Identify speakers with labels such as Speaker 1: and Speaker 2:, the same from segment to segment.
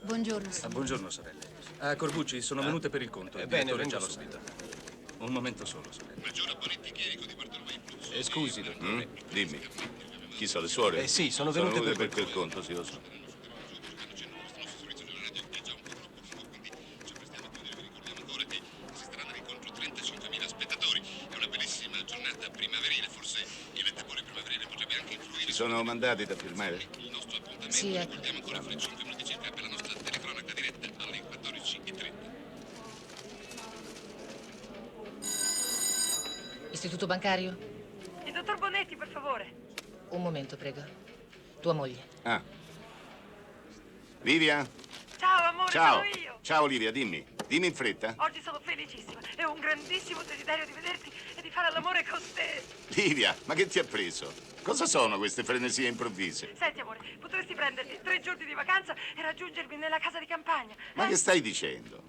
Speaker 1: Buongiorno, signore.
Speaker 2: Buongiorno, sorelle. A Corbucci sono venute per il conto. Il
Speaker 3: Bene,
Speaker 2: direttore
Speaker 3: vengo
Speaker 2: già lo sa.
Speaker 3: subito.
Speaker 2: Un momento solo, sorelle.
Speaker 4: Maggiore Bonetti Chierico di Bartolomei Plus.
Speaker 3: Scusi, dottore.
Speaker 4: Dimmi. Chi sono le suore?
Speaker 3: Sì, sono venute per
Speaker 4: per quel conto, sì, lo so. Sono mandati da firmare?
Speaker 1: Sì, ecco. Istituto bancario?
Speaker 5: Il dottor Bonetti, per favore.
Speaker 1: Un momento, prego. Tua moglie.
Speaker 4: Ah. Livia?
Speaker 5: Ciao, amore,
Speaker 4: Ciao.
Speaker 5: sono io.
Speaker 4: Ciao, Livia, dimmi. Dimmi in fretta.
Speaker 5: Oggi sono felicissima e ho un grandissimo desiderio di vederti e di fare l'amore con te.
Speaker 4: Livia, ma che ti ha preso? Cosa sono queste frenesie improvvise?
Speaker 5: Senti, amore, potresti prenderti 3 giorni di vacanza e raggiungermi nella casa di campagna.
Speaker 4: Ma che stai dicendo?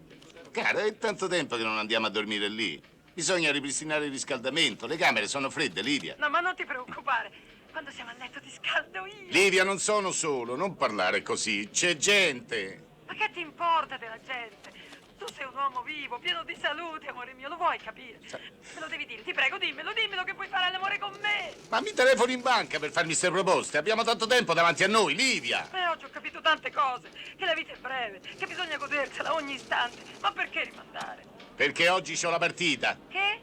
Speaker 4: Cara, è tanto tempo che non andiamo a dormire lì. Bisogna ripristinare il riscaldamento. Le camere sono fredde, Livia.
Speaker 5: No, ma non ti preoccupare. Quando siamo a letto ti scaldo io.
Speaker 4: Livia, non sono solo, non parlare così. C'è gente.
Speaker 5: Ma che ti importa della gente? Tu sei un uomo vivo, pieno di salute, amore mio, lo vuoi capire? Me lo devi dire, ti prego, dimmelo che puoi fare l'amore con me.
Speaker 4: Ma mi telefoni in banca per farmi queste proposte. Abbiamo tanto tempo davanti a noi, Livia.
Speaker 5: Oggi ho capito tante cose, che la vita è breve, che bisogna godersela ogni istante. Ma perché rimandare?
Speaker 4: Perché oggi c'ho la partita.
Speaker 5: Che?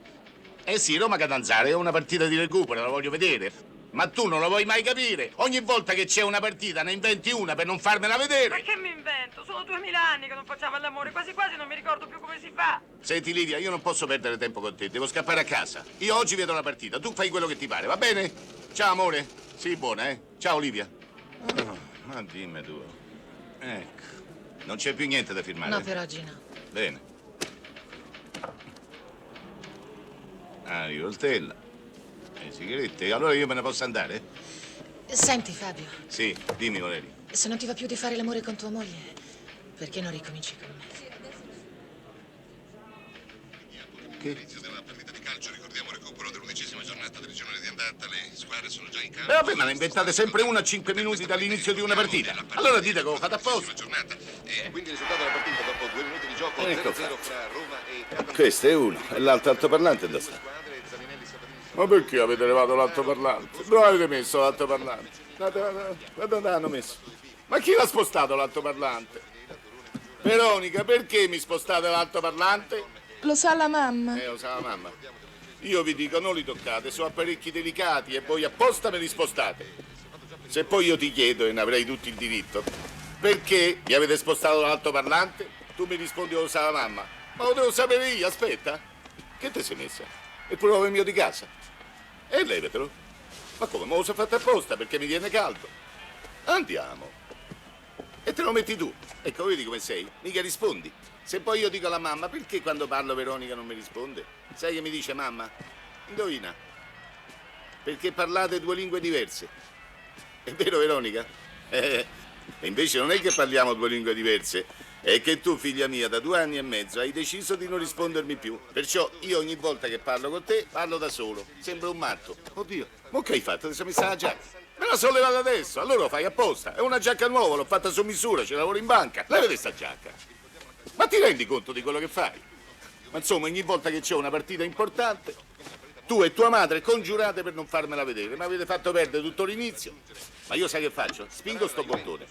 Speaker 4: Eh sì, Roma Catanzaro è una partita di recupero, la voglio vedere. Ma tu non lo vuoi mai capire. Ogni volta che c'è una partita ne inventi una per non farmela
Speaker 5: Ma
Speaker 4: vedere.
Speaker 5: che mi invento? Sono 2000 anni che non facciamo l'amore, quasi quasi non mi ricordo più come si fa.
Speaker 4: Senti, Livia, io non posso perdere tempo con te, devo scappare a casa. Io oggi vedo la partita, tu fai quello che ti pare, va bene? Ciao, amore. Sii buona, eh? Ciao, Livia. Oh, ma dimmi tu. Ecco. Non c'è più niente da firmare?
Speaker 1: No, per oggi no.
Speaker 4: Bene. Ah, rivoltella. E sigarette. Allora io me ne posso andare?
Speaker 1: Senti, Fabio,
Speaker 4: Sì, dimmi, Valeria.
Speaker 1: se non ti va più di fare l'amore con tua moglie, perché non ricominci con me?
Speaker 4: Che? Inizio della partita di calcio, ricordiamo il recupero dell'11ª giornata del girone di andata. Le squadre sono già in campo.
Speaker 6: Vabbè, ma ne inventate sempre una a 5 minuti dall'inizio di una partita. Allora dite che lo fate apposta.
Speaker 4: Giornata. Quindi il risultato della partita dopo 2 minuti di gioco,
Speaker 6: Ecco
Speaker 4: 0-0 fra Roma e Catanzaro.
Speaker 6: Questo è uno, e l'altro altoparlante dove sta? Ma perché avete levato l'altoparlante? Dove avete messo l'altoparlante? Dove hanno messo? Ma chi l'ha spostato l'altoparlante? Veronica, perché mi spostate l'altoparlante?
Speaker 7: Lo sa la mamma.
Speaker 6: Lo sa la mamma. Io vi dico, non li toccate, sono apparecchi delicati e voi apposta me li spostate. Se poi io ti chiedo, e ne avrei tutto il diritto, perché mi avete spostato l'altoparlante? Tu mi rispondi, lo sa la mamma. Ma lo devo sapere io, aspetta. Che te sei messa? È il pullover mio di casa. E levatelo. Ma come? Me lo sei fatto apposta perché mi viene caldo. Andiamo. E te lo metti tu. Ecco, vedi come sei? Mica rispondi. Se poi io dico alla mamma, perché quando parlo Veronica non mi risponde? Sai che mi dice mamma? Indovina. Perché parlate due lingue diverse. È vero, Veronica? E invece non è che parliamo due lingue diverse, è che tu, figlia mia, da 2 anni e mezzo hai deciso di non rispondermi più. Perciò io ogni volta che parlo con te, parlo da solo. Sembra un matto. Oddio, ma che hai fatto? Ti sei messa la giacca? Me la sono levata adesso, allora lo fai apposta. È una giacca nuova, l'ho fatta su misura, ce lavoro in banca. Levate sta giacca. Ma ti rendi conto di quello che fai? Ma insomma, ogni volta che c'è una partita importante, tu e tua madre congiurate per non farmela vedere. Mi avete fatto perdere tutto l'inizio. Ma io sai che faccio? Spingo sto bottone,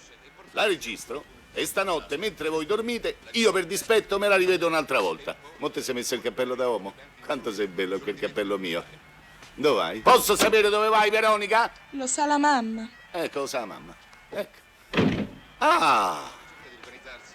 Speaker 6: la registro e stanotte, mentre voi dormite, io per dispetto me la rivedo un'altra volta. Mo te sei messo il cappello da uomo? Quanto sei bello quel cappello mio. Dove vai? Posso sapere dove vai, Veronica?
Speaker 1: Lo sa la mamma.
Speaker 6: Ecco, lo sa la mamma. Ecco. Ah!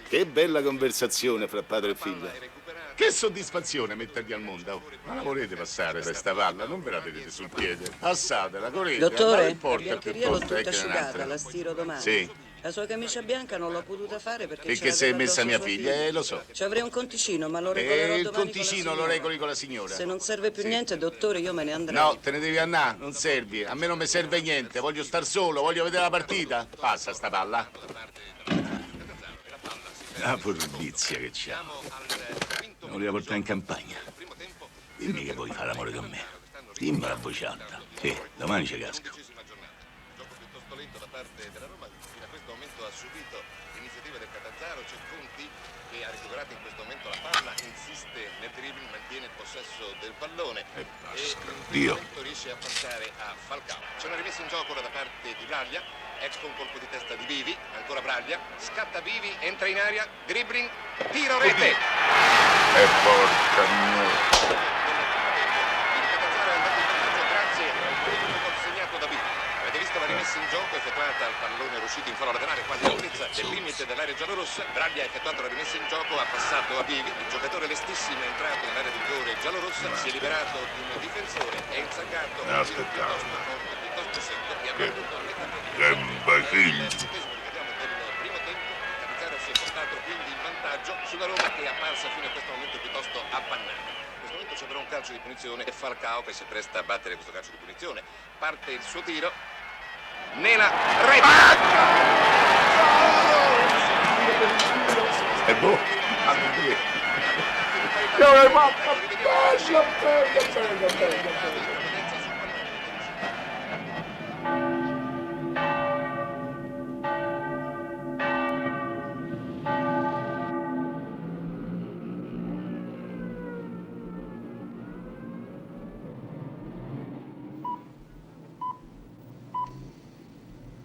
Speaker 6: Che bella conversazione fra padre e figlia. Che soddisfazione mettervi al mondo. Oh. Ma la volete passare questa palla? Non ve la vedete sul piede. Passatela, correte.
Speaker 3: Dottore, la
Speaker 6: porta
Speaker 3: biancheria l'ho
Speaker 6: piuttosto,
Speaker 3: tutta
Speaker 6: che
Speaker 3: asciugata,
Speaker 6: un'altra.
Speaker 3: la stiro domani.
Speaker 6: Sì.
Speaker 3: La sua camicia bianca non l'ho potuta fare perché
Speaker 6: Perché sei messa mia figlia, lo so.
Speaker 3: Ci avrei un conticino, ma lo regolerò
Speaker 6: E
Speaker 3: domani
Speaker 6: il conticino
Speaker 3: con la
Speaker 6: lo
Speaker 3: signora.
Speaker 6: regoli con la signora.
Speaker 3: Se non serve più niente, dottore, io me ne andrei.
Speaker 6: No, te ne devi andare, non servi. A me non mi serve niente, voglio star solo, voglio vedere la partita. Passa sta palla. La furbizia che c'ha. La voleva portare in campagna. Dimmi che vuoi fare l'amore con me. Dimmi a voce alta. Sì, domani ci casco.
Speaker 7: Gioco piuttosto lento da parte della Roma, fino a questo momento ha subito l'iniziativa del Catanzaro. C'è Conti che ha recuperato in questo momento la palla, insiste nel dribbling, mantiene il possesso del pallone e in questo momento riesce a passare a Falcao. C'è una rimessa in gioco da parte di Braglia, ecco un colpo di testa di Vivi, ancora Braglia, scatta Vivi, entra in aria, dribbling, tiro, rete!
Speaker 6: E porca mia.
Speaker 7: La rimessa in gioco effettuata al pallone uscito in foro laterale quasi all'altezza del limite dell'area giallorossa. Braglia ha effettuato la rimessa in gioco, ha passato a Vivi, il giocatore lestissimo è entrato nell'area di rigore giallorossa, si è liberato di un difensore, è insaccato un tiro piuttosto secco e ha battuto a metà del 60° del primo tempo. Catanzaro si è portato quindi in vantaggio sulla Roma che è apparsa fino a questo momento piuttosto appannata. In questo momento c'è però un calcio di punizione e Falcao che si presta a battere questo calcio di punizione. Parte il suo tiro. Nella rete.
Speaker 6: E boh. Che l'hai fatta bella.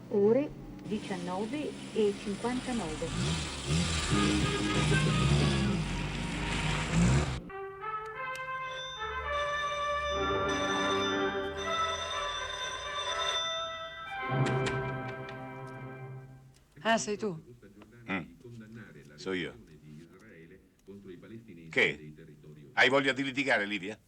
Speaker 8: Ore 19:59.
Speaker 3: Ah, sei tu?
Speaker 6: So io. Che? Hai voglia di litigare, Livia?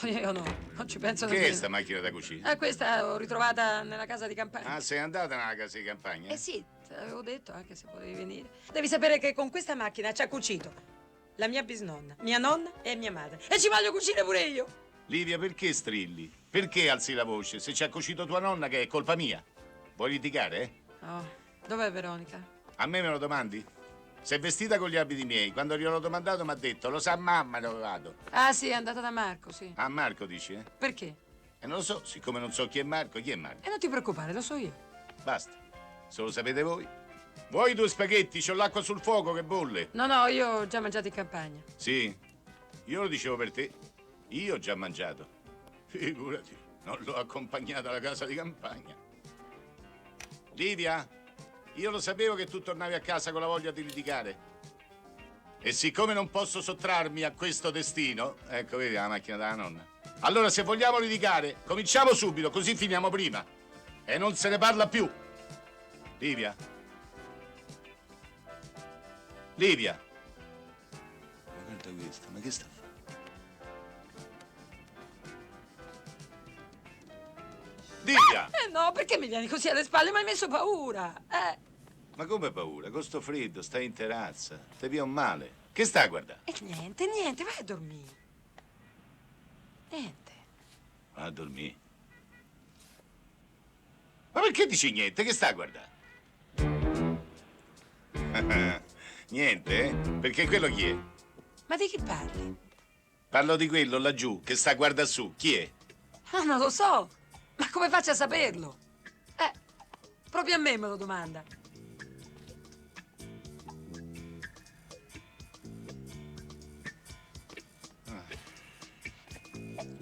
Speaker 3: Io no, non ci penso
Speaker 6: Che è
Speaker 3: nemmeno.
Speaker 6: sta macchina da cucina?
Speaker 3: Questa l'ho ritrovata nella casa di campagna.
Speaker 6: Ah, sei andata nella casa di campagna?
Speaker 3: Eh sì, te l'avevo detto anche se potevi venire. Devi sapere che con questa macchina ci ha cucito la mia bisnonna, mia nonna e mia madre. E ci voglio cucire pure io.
Speaker 6: Livia, perché strilli? Perché alzi la voce? Se ci ha cucito tua nonna, che è colpa mia. Vuoi litigare, eh?
Speaker 3: Oh, dov'è Veronica?
Speaker 6: A me lo domandi? Si è vestita con gli abiti miei. Quando gliel'ho domandato mi ha detto, lo sa mamma dove vado.
Speaker 3: Ah sì, è andata da Marco, sì.
Speaker 6: Ah, Marco dici, eh?
Speaker 3: Perché?
Speaker 6: E non lo so, siccome non so chi è Marco, chi è Marco?
Speaker 3: E non ti preoccupare, lo so io.
Speaker 6: Basta. Se lo sapete voi. Vuoi 2 spaghetti? C'ho l'acqua sul fuoco che bolle.
Speaker 3: No, io ho già mangiato in campagna.
Speaker 6: Sì, io lo dicevo per te. Io ho già mangiato. Figurati, non l'ho accompagnata alla casa di campagna. Livia, io lo sapevo che tu tornavi a casa con la voglia di litigare. E siccome non posso sottrarmi a questo destino, ecco, vedi la macchina della nonna. Allora, se vogliamo litigare, cominciamo subito, così finiamo prima. E non se ne parla più. Livia. Livia. Ma guarda questo, ma che sta a fare?
Speaker 4: Livia!
Speaker 3: No, perché mi vieni così alle spalle? Mi hai messo paura.
Speaker 4: Ma come paura? Con sto freddo, stai in terrazza. Ti via un male. Che stai a guardare?
Speaker 3: E niente, vai a dormire. Niente.
Speaker 4: Va a dormire. Ma perché dici niente? Che stai a guardare? Niente, eh? Perché quello chi è?
Speaker 3: Ma di chi parli?
Speaker 4: Parlo di quello laggiù, che sta a guardare su. Chi è?
Speaker 3: Ah, non lo so. Ma come faccio a saperlo? Proprio a me me lo domanda.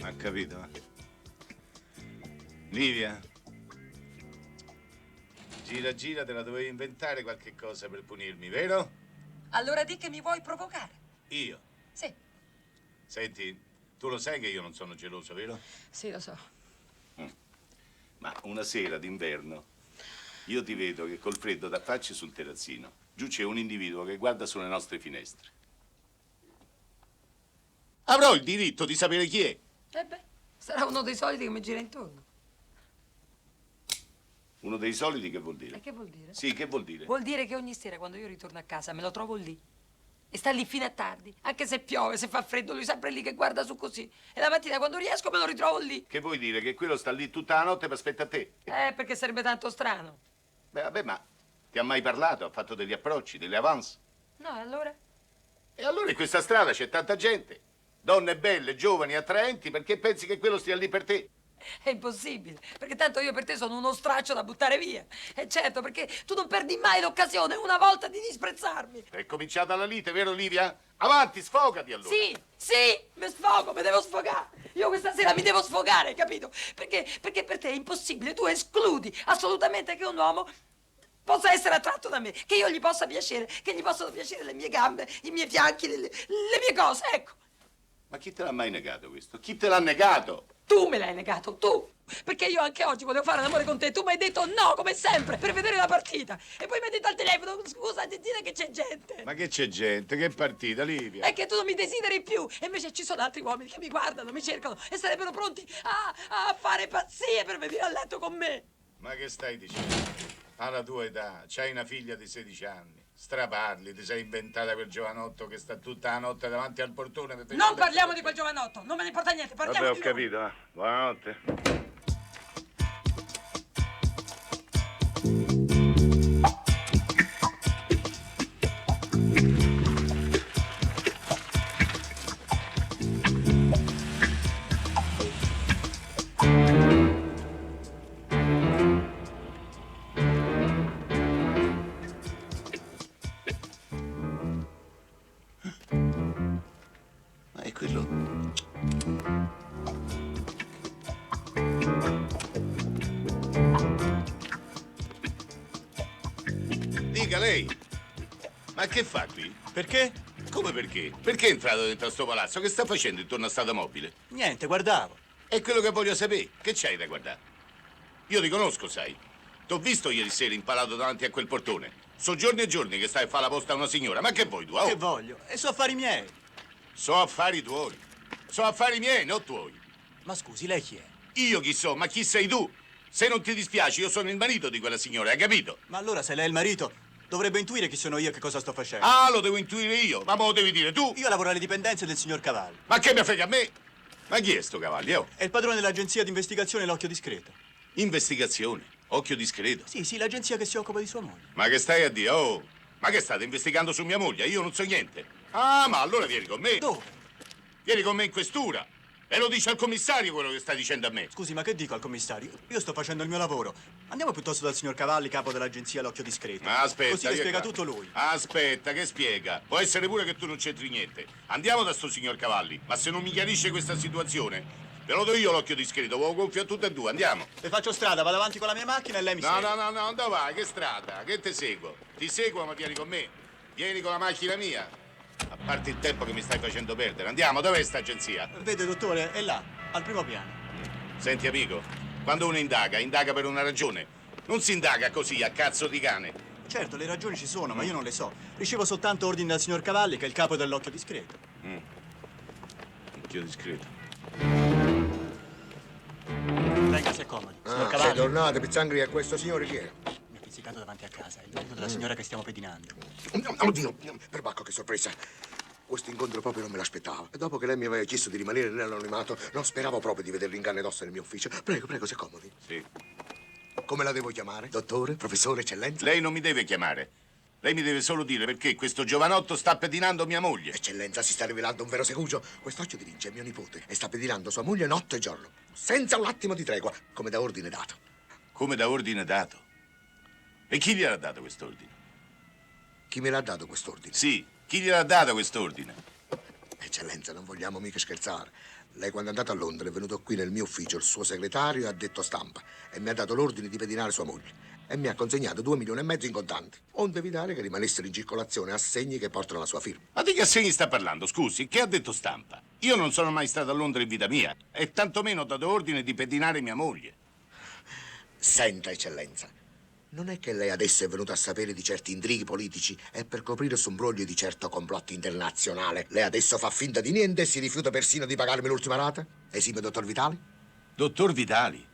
Speaker 4: Ha capito? Livia? Gira, gira, te la dovevi inventare qualche cosa per punirmi, vero?
Speaker 3: Allora di che mi vuoi provocare?
Speaker 4: Io.
Speaker 3: Sì,
Speaker 4: Senti, tu lo sai che io non sono geloso, vero?
Speaker 3: sì, lo so.
Speaker 4: Ma una sera d'inverno io ti vedo che col freddo t'affacci sul terrazzino. Giù c'è un individuo che guarda sulle nostre finestre. Avrò il diritto di sapere chi è.
Speaker 3: E beh, sarà uno dei soliti che mi gira intorno.
Speaker 4: Uno dei soliti che vuol dire?
Speaker 3: E che vuol dire?
Speaker 4: Sì, che vuol dire?
Speaker 3: Vuol dire che ogni sera quando io ritorno a casa me lo trovo lì. E sta lì fino a tardi. Anche se piove, se fa freddo, lui sempre lì che guarda su così. E la mattina quando riesco me lo ritrovo lì.
Speaker 4: Che vuoi dire? Che quello sta lì tutta la notte per aspettare te?
Speaker 3: Perché sarebbe tanto strano.
Speaker 4: Beh, vabbè, ma ti ha mai parlato? Ha fatto degli approcci, delle avance?
Speaker 3: No, e allora?
Speaker 4: E allora in questa strada c'è tanta gente. Donne belle, giovani, attraenti, perché pensi che quello stia lì per te?
Speaker 3: È impossibile, perché tanto io per te sono uno straccio da buttare via. E certo, perché tu non perdi mai l'occasione una volta di disprezzarmi.
Speaker 4: È cominciata la lite, vero Livia? Avanti, sfogati allora.
Speaker 3: Sì, mi sfogo, mi devo sfogare. Io questa sera mi devo sfogare, capito? Perché per te è impossibile, tu escludi assolutamente che un uomo possa essere attratto da me, che io gli possa piacere, che gli possano piacere le mie gambe, i miei fianchi, le mie cose, ecco.
Speaker 4: Ma chi te l'ha mai negato questo? Chi te l'ha negato?
Speaker 3: Tu me l'hai negato, tu! Perché io anche oggi volevo fare l'amore con te, tu mi hai detto no, come sempre, per vedere la partita. E poi mi hai detto al telefono, scusa, di dire che c'è gente.
Speaker 4: Ma che c'è gente? Che partita, Livia?
Speaker 3: È che tu non mi desideri più. E invece ci sono altri uomini che mi guardano, mi cercano e sarebbero pronti a fare pazzie per venire a letto con me.
Speaker 4: Ma che stai dicendo? Alla tua età, c'hai una figlia di 16 anni. Straparli, ti sei inventata quel giovanotto che sta tutta la notte davanti al portone per
Speaker 3: Non parliamo di quel giovanotto, non me ne importa niente, parliamo
Speaker 4: Vabbè, ho capito, va. Buonanotte. Ma è quello? Dica lei, ma che fa qui?
Speaker 2: Perché?
Speaker 4: Come perché? Perché è entrato dentro a sto palazzo? Che sta facendo intorno a sta mobile?
Speaker 2: Niente, guardavo.
Speaker 4: È quello che voglio sapere. Che c'hai da guardare? Io ti conosco, sai. T'ho visto ieri sera impalato davanti a quel portone. So giorni e giorni che stai a fare la posta a una signora. Ma che vuoi tu? Oh?
Speaker 2: Che voglio? E so affari miei.
Speaker 4: So affari tuoi. So affari miei, non tuoi.
Speaker 2: Ma scusi, lei chi è?
Speaker 4: Io chi so, ma chi sei tu? Se non ti dispiace, io sono il marito di quella signora, hai capito?
Speaker 2: Ma allora, se lei è il marito, dovrebbe intuire chi sono io e che cosa sto facendo.
Speaker 4: Ah, lo devo intuire io. Ma me lo devi dire tu?
Speaker 2: Io lavoro alle dipendenze del signor Cavalli.
Speaker 4: Ma che mi frega a me? Ma chi è sto Cavalli, oh?
Speaker 2: È il padrone dell'agenzia di investigazione L'Occhio Discreto.
Speaker 4: Investigazione. Occhio discreto.
Speaker 2: Sì, l'agenzia che si occupa di sua moglie.
Speaker 4: Ma che stai a dire? Oh, ma che state investigando su mia moglie? Io non so niente. Ah, ma allora vieni con me.
Speaker 2: Dove?
Speaker 4: Vieni con me in questura. E lo dice al commissario quello che stai dicendo a me.
Speaker 2: Scusi, ma che dico al commissario? Io sto facendo il mio lavoro. Andiamo piuttosto dal signor Cavalli, capo dell'agenzia L'Occhio Discreto.
Speaker 4: Ma aspetta.
Speaker 2: Così le
Speaker 4: che
Speaker 2: spiega
Speaker 4: qua-
Speaker 2: tutto lui.
Speaker 4: Aspetta, che spiega? Può essere pure che tu non c'entri niente. Andiamo da sto signor Cavalli. Ma se non mi chiarisce questa situazione, ve lo do io l'occhio discreto. Ve lo gonfio a tutte e due. Andiamo.
Speaker 2: Le faccio strada, vado avanti con la mia macchina e lei mi
Speaker 4: No,
Speaker 2: segue.
Speaker 4: no, dove vai? Che strada? Che te seguo? Ti seguo, ma vieni con me. Vieni con la macchina mia. A parte il tempo che mi stai facendo perdere. Andiamo, dov'è sta agenzia?
Speaker 2: Vede, dottore, è là, al primo piano.
Speaker 4: Senti, amico, quando uno indaga per una ragione. Non si indaga così, a cazzo di cane.
Speaker 2: Certo, le ragioni ci sono, ma io non le so. Ricevo soltanto ordini dal signor Cavalli, che è il capo dell'Occhio Discreto.
Speaker 4: Occhio discreto.
Speaker 2: Venga, si accomodi. Signor
Speaker 9: Sei
Speaker 2: Cavalli
Speaker 9: tornato, Pizzangri, e questo signore chi è?
Speaker 2: mi ha pizzicato davanti a casa. È il marito della signora che stiamo pedinando.
Speaker 9: Oddio, perbacco, che sorpresa. Questo incontro proprio non me l'aspettavo. E dopo che lei mi aveva chiesto di rimanere nell'anonimato, non speravo proprio di vederlo in canne ed ossa nel mio ufficio. Prego, prego, si accomodi.
Speaker 4: Sì.
Speaker 9: Come la devo chiamare? Dottore, professore, eccellenza?
Speaker 4: Lei non mi deve chiamare. Lei mi deve solo dire perché questo giovanotto sta pedinando mia moglie.
Speaker 9: Eccellenza, si sta rivelando un vero segugio. Quest'occhio di lince è mio nipote e sta pedinando sua moglie notte e giorno, senza un attimo di tregua, come da ordine dato.
Speaker 4: Come da ordine dato? E chi gliel'ha dato quest'ordine?
Speaker 9: Chi me l'ha dato quest'ordine?
Speaker 4: Sì, chi gliel'ha dato quest'ordine?
Speaker 9: Eccellenza, non vogliamo mica scherzare. Lei, quando è andato a Londra, è venuto qui nel mio ufficio il suo segretario e ha detto stampa e mi ha dato l'ordine di pedinare sua moglie e mi ha consegnato 2,5 milioni in contanti, onde evitare che rimanessero in circolazione assegni che portano la sua firma.
Speaker 4: Ma di che assegni sta parlando? Scusi, che ha detto stampa? Io non sono mai stato a Londra in vita mia e tantomeno ho dato ordine di pedinare mia moglie.
Speaker 9: Senta, eccellenza, non è che lei adesso è venuto a sapere di certi intrighi politici e per coprire il sombroglio di certo complotto internazionale lei adesso fa finta di niente e si rifiuta persino di pagarmi l'ultima rata? Esime, dottor Vitali?
Speaker 4: Dottor Vitali?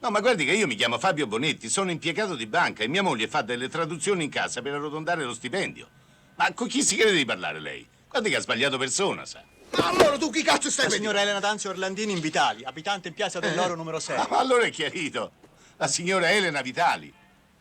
Speaker 4: No, ma guardi che io mi chiamo Fabio Bonetti, sono impiegato di banca e mia moglie fa delle traduzioni in casa per arrotondare lo stipendio. Ma con chi si crede di parlare lei? Guardi che ha sbagliato persona, sa.
Speaker 9: Ma allora tu chi cazzo stai
Speaker 2: La
Speaker 9: vedendo?
Speaker 2: signora Elena Danzio Orlandini in Vitali, abitante in Piazza dell'Oro numero 6.
Speaker 4: Ma allora è chiarito. La signora Elena Vitali.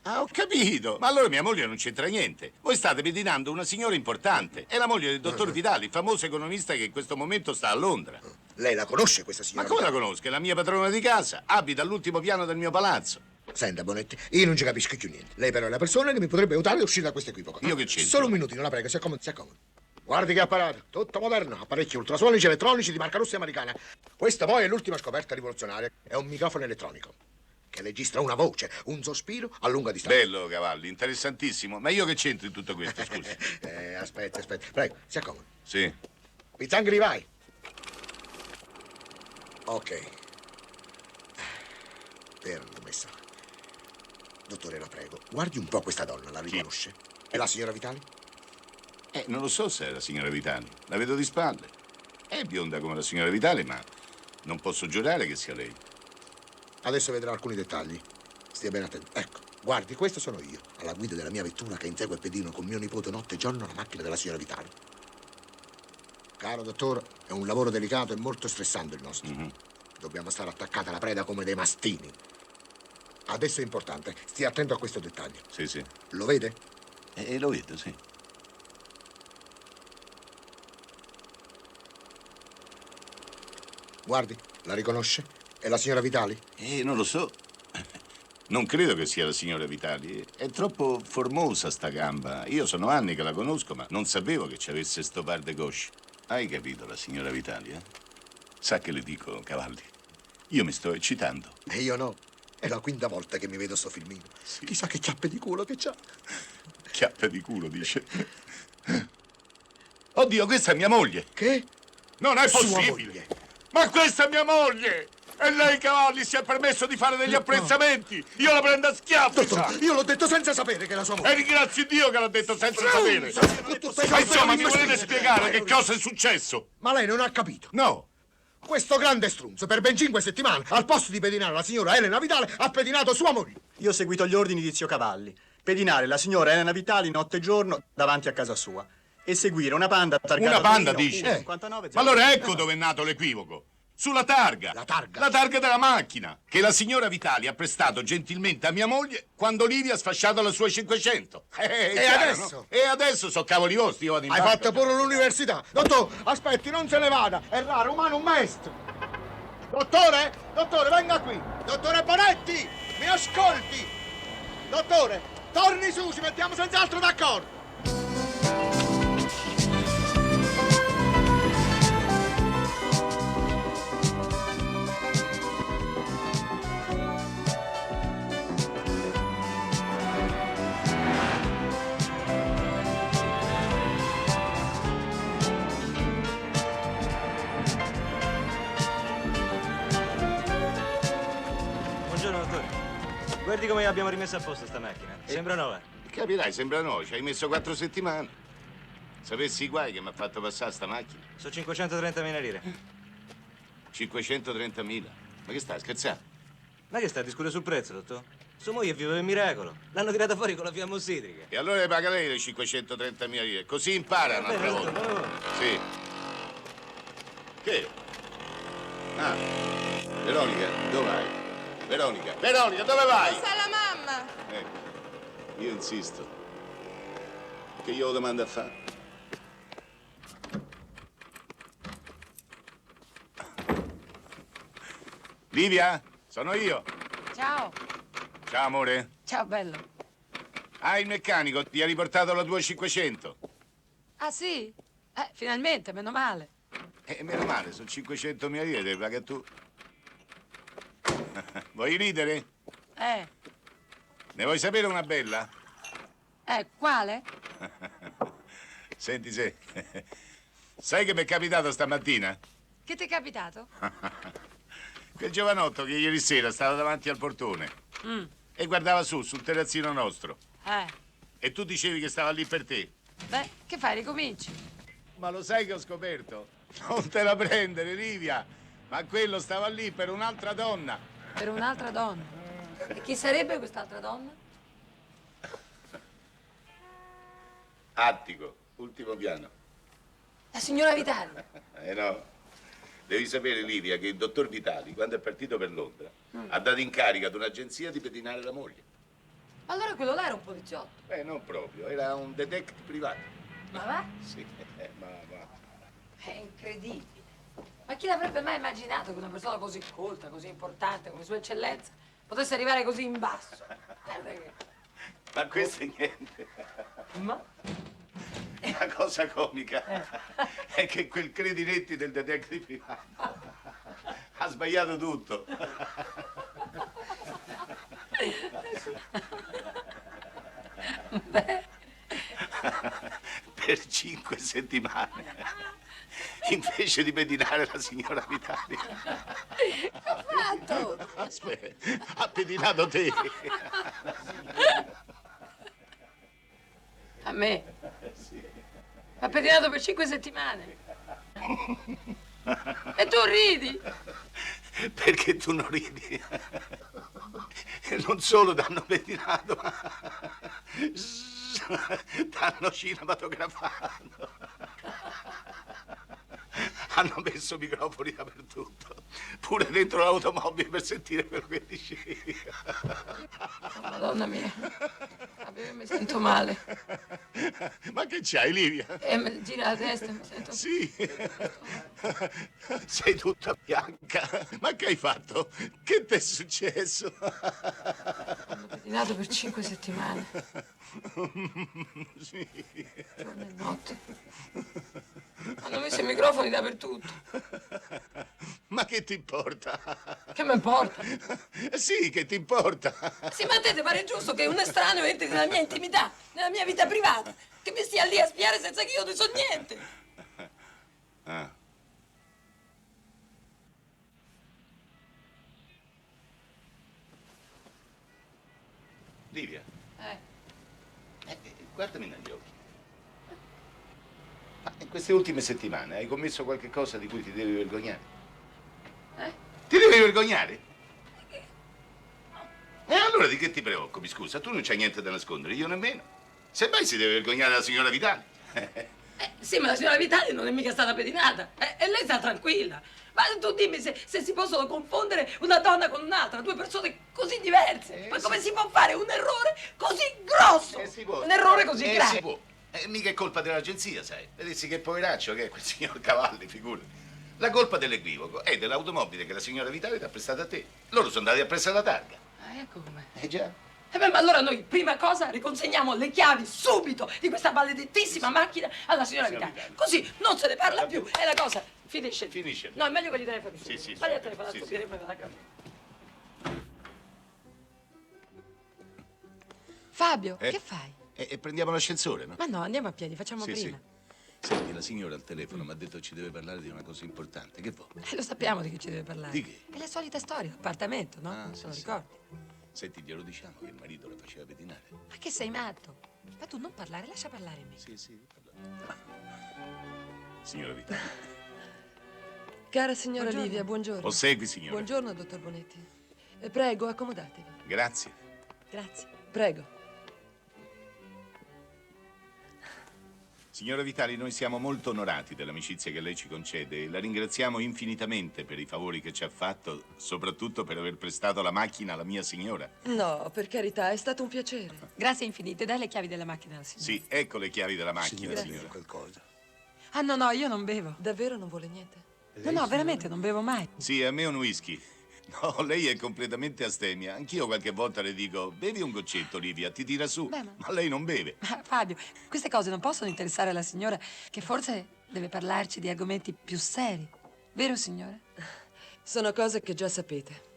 Speaker 4: Ah, ho capito. Ma allora mia moglie non c'entra niente. Voi state pedinando una signora importante. È la moglie del dottor Vitali, il famoso economista che in questo momento sta a Londra.
Speaker 9: Lei la conosce questa
Speaker 4: Ma
Speaker 9: signora?
Speaker 4: come la
Speaker 9: Vitali?
Speaker 4: conosco? È la mia padrona di casa. Abita all'ultimo piano del mio palazzo.
Speaker 9: Senta, Bonetti, io non ci capisco più niente. Lei però è la persona che mi potrebbe aiutare a uscire da questo equivoco.
Speaker 4: Io che c'entro?
Speaker 9: Solo un minutino, la prego, si accomodi, si accomodi. Guardi che apparato, tutto moderno, apparecchi ultrasonici elettronici di marca russa e americana. Questa poi è l'ultima scoperta rivoluzionaria. È un microfono elettronico che registra una voce, un sospiro a lunga distanza.
Speaker 4: Bello, Cavalli, interessantissimo. Ma io che c'entro in tutto questo, scusi?
Speaker 9: Aspetti. Prego, si accomodi.
Speaker 4: Sì.
Speaker 9: Pizzangri, vai. Ok. Permesso. Dottore, la prego, guardi un po' questa donna, la riconosce? È la signora Vitali?
Speaker 4: Non lo so se è la signora Vitali. La vedo di spalle. È bionda come la signora Vitali, ma non posso giurare che sia lei.
Speaker 9: Adesso vedrà alcuni dettagli. Stia bene attento. Ecco, guardi, questo sono io, alla guida della mia vettura che insegue il pedino con mio nipote notte e giorno la macchina della signora Vitali. Caro dottore, è un lavoro delicato e molto stressante il nostro. Dobbiamo stare attaccati alla preda come dei mastini. Adesso è importante, stia attento a questo dettaglio.
Speaker 4: Sì, sì.
Speaker 9: Lo vede?
Speaker 4: Lo vedo, sì.
Speaker 9: Guardi, la riconosce? È la signora Vitali?
Speaker 4: Non lo so. Non credo che sia la signora Vitali. È troppo formosa sta gamba. Io sono anni che la conosco, ma non sapevo che ci avesse sto par de gauche. Hai capito la signora Vitali, eh? Sa che le dico, Cavalli? Io mi sto eccitando.
Speaker 9: E io no. È la quinta volta che mi vedo sto filmino.
Speaker 4: Sì.
Speaker 9: Chissà che chiappe di culo che c'ha.
Speaker 4: Chiappe di culo, dice. Oddio, questa è mia moglie.
Speaker 9: Che?
Speaker 4: Non è
Speaker 9: Sua
Speaker 4: possibile.
Speaker 9: moglie.
Speaker 4: Ma questa è mia moglie! E lei, Cavalli, si è permesso di fare degli apprezzamenti! Io la prendo a schiaffi, sa!
Speaker 9: Dottor, io l'ho detto senza sapere che è la sua moglie.
Speaker 4: E ringrazi Dio che l'ha detto senza sapere! Ma insomma, mi volete spiegare che cosa è successo?
Speaker 9: Ma lei non ha capito.
Speaker 4: No!
Speaker 9: Questo grande strunzo, per ben 5 settimane, al posto di pedinare la signora Elena Vitale, ha pedinato sua moglie.
Speaker 2: Io ho seguito gli ordini di zio Cavalli. Pedinare la signora Elena Vitali notte e giorno davanti a casa sua. E seguire una panda targata
Speaker 4: Una panda,
Speaker 2: Torino
Speaker 4: dice?
Speaker 2: 59
Speaker 4: Ma allora ecco dove è nato l'equivoco. Sulla targa.
Speaker 9: La targa?
Speaker 4: La targa della macchina, che la signora Vitali ha prestato gentilmente a mia moglie quando Livia ha sfasciato la sua 500.
Speaker 9: E
Speaker 4: chiaro,
Speaker 9: adesso?
Speaker 4: no? E adesso so cavoli vostri, io vado in
Speaker 9: Hai
Speaker 4: banca.
Speaker 9: fatto pure l'università. Dottor, aspetti, non se ne vada. È raro, umano, un maestro. Dottore? Dottore, venga qui. Dottore Bonetti, mi ascolti. Dottore, torni su, ci mettiamo senz'altro d'accordo.
Speaker 10: Buongiorno, dottore. Guardi come abbiamo rimesso a posto sta macchina. Sembra nuova.
Speaker 4: Capirai, sembra no, ci hai messo 4 settimane. Sapessi i guai che mi ha fatto passare sta macchina?
Speaker 10: Sono 530.000 lire.
Speaker 4: 530.000. Ma che stai scherzando?
Speaker 10: Ma che sta a discutere sul prezzo, dottor? Sua moglie vive per miracolo. L'hanno tirata fuori con la fiamma ossidrica.
Speaker 4: E allora le paga lei le 530.000 lire, così impara un'altra
Speaker 10: Bene,
Speaker 4: volta.
Speaker 10: dottor,
Speaker 4: Sì. Che? Ah, Veronica, dove vai? Veronica, Veronica, dove vai?
Speaker 11: Sta la mamma!
Speaker 4: Ecco, io insisto. Che io ho domanda a fare? Livia, sono io.
Speaker 3: Ciao.
Speaker 4: Ciao, amore.
Speaker 3: Ciao, bello.
Speaker 4: Ah, il meccanico ti ha riportato la 2500.
Speaker 3: Ah, sì? Finalmente, meno male.
Speaker 4: Meno male, sono 500.000 lire, te le paga tu. Vuoi ridere? Ne vuoi sapere una bella?
Speaker 3: Quale?
Speaker 4: Senti se. Sai che mi è capitato stamattina?
Speaker 3: Che ti è capitato?
Speaker 4: Quel giovanotto che ieri sera stava davanti al portone e guardava sul terrazzino nostro. E tu dicevi che stava lì per te.
Speaker 3: Beh, che fai, ricominci?
Speaker 4: Ma lo sai che ho scoperto? Non te la prendere, Livia. Ma quello stava lì per un'altra donna.
Speaker 3: Per un'altra donna. E chi sarebbe quest'altra donna?
Speaker 4: Attico, ultimo piano.
Speaker 3: La signora Vitali.
Speaker 4: No. Devi sapere, Livia, che il dottor Vitali, quando è partito per Londra, ha dato incarico ad un'agenzia di pedinare la moglie.
Speaker 3: Ma allora quello là era un poliziotto.
Speaker 4: Beh, non proprio, era un detective privato.
Speaker 3: Ma va?
Speaker 4: Sì, ma.
Speaker 3: È incredibile. Ma chi l'avrebbe mai immaginato che una persona così colta, così importante come Sua Eccellenza potesse arrivare così in basso? Guarda che...
Speaker 4: Ma questo è niente.
Speaker 3: Ma?
Speaker 4: La cosa comica è che quel Credinetti del detective privato ha sbagliato tutto.
Speaker 3: Beh.
Speaker 4: Per 5 settimane. Invece di pedinare la signora Vitali.
Speaker 3: Che ha fatto?
Speaker 4: Aspetta, ha pedinato te.
Speaker 3: A me?
Speaker 4: Sì.
Speaker 3: Ha pedinato per 5 settimane. E tu ridi?
Speaker 4: Perché tu non ridi? E non solo t'hanno pedinato, ma t'hanno cinematografato. Hanno messo microfoni dappertutto, pure dentro l'automobile per sentire quello che dicevi.
Speaker 3: Madonna mia, mi sento male.
Speaker 4: Ma che c'hai, Livia?
Speaker 3: Mi gira la testa, mi sento...
Speaker 4: Sì, sei tutta bianca. Ma che hai fatto? Che ti è successo?
Speaker 3: Hanno pedinato per 5 settimane.
Speaker 4: Sì.
Speaker 3: Giorno e notte. Hanno messo i microfoni dappertutto.
Speaker 4: Ma che ti importa?
Speaker 3: Che mi importa?
Speaker 4: Sì, che ti importa?
Speaker 3: Sì, ma a te ti pare giusto che un estraneo entri nella mia intimità, nella mia vita privata, che mi stia lì a spiare senza che io ne so niente?
Speaker 4: Ah. Livia, guardami negli occhi. Ma in queste ultime settimane hai commesso qualche cosa di cui ti devi vergognare? Ti devi vergognare? E allora di che ti preoccupi, scusa? Tu non c'hai niente da nascondere, io nemmeno. Semmai si deve vergognare la signora Vitali.
Speaker 3: Sì, ma la signora Vitali non è mica stata pedinata. E lei sta tranquilla. Ma tu dimmi se si possono confondere una donna con un'altra, due persone così diverse. Ma come si può fare un errore così grosso?
Speaker 4: Si può.
Speaker 3: Un errore così grave.
Speaker 4: Si può. Mica è colpa dell'agenzia, sai. Vedessi che poveraccio che è quel signor Cavalli, figurati. La colpa dell'equivoco è dell'automobile che la signora Vitali ti ha prestato a te. Loro sono andati a prestare la targa.
Speaker 3: Ecco com'è.
Speaker 4: Già.
Speaker 3: Beh, ma allora noi, prima cosa, riconsegniamo le chiavi subito di questa maledettissima macchina alla signora Vitali. Così non se ne parla più e la cosa finisce.
Speaker 4: Finisce.
Speaker 3: No, è meglio che gli telefoni.
Speaker 4: Sì.
Speaker 3: Vai a telefonare
Speaker 4: Sì,
Speaker 3: a
Speaker 4: sì.
Speaker 8: Fabio, che fai?
Speaker 4: E prendiamo l'ascensore, no?
Speaker 8: Ma no, andiamo a piedi, facciamo
Speaker 4: Sì,
Speaker 8: prima.
Speaker 4: Senti, la signora al telefono mi ha detto ci deve parlare di una cosa importante. Che vuoi?
Speaker 8: Lo sappiamo di che ci deve parlare.
Speaker 4: Di che?
Speaker 8: È la solita storia, appartamento, no?
Speaker 4: Ah,
Speaker 8: Non
Speaker 4: sì,
Speaker 8: te lo
Speaker 4: sì.
Speaker 8: ricordi?
Speaker 4: Senti, glielo diciamo che il marito la faceva pedinare.
Speaker 8: Ma che sei matto? Ma tu non parlare, lascia parlare me.
Speaker 4: Sì, parla. Signora Vitali.
Speaker 8: Cara signora
Speaker 1: Buongiorno.
Speaker 8: Livia, buongiorno.
Speaker 4: Osegui, signora.
Speaker 8: Buongiorno, dottor Bonetti.
Speaker 11: Prego, accomodatevi.
Speaker 4: Grazie.
Speaker 11: Grazie. Prego.
Speaker 4: Signora Vitali, noi siamo molto onorati dell'amicizia che lei ci concede e la ringraziamo infinitamente per i favori che ci ha fatto, soprattutto per aver prestato la macchina alla mia signora.
Speaker 11: No, per carità, è stato un piacere.
Speaker 3: Grazie infinite. Dai le chiavi della macchina alla signora.
Speaker 4: Sì, ecco le chiavi della macchina,
Speaker 9: Signora,
Speaker 4: signora.
Speaker 9: qualcosa.
Speaker 3: Ah, no, io non bevo.
Speaker 11: Davvero non vuole niente?
Speaker 3: No, veramente non bevo mai.
Speaker 4: Sì, a me un whisky. No, lei è completamente astemia. Anch'io qualche volta le dico, bevi un goccetto, Olivia, ti tira su.
Speaker 3: Beh,
Speaker 4: ma lei non beve.
Speaker 3: Ma Fabio, queste cose non possono interessare la signora, che forse deve parlarci di argomenti più seri. Vero, signore?
Speaker 11: Sono cose che già sapete.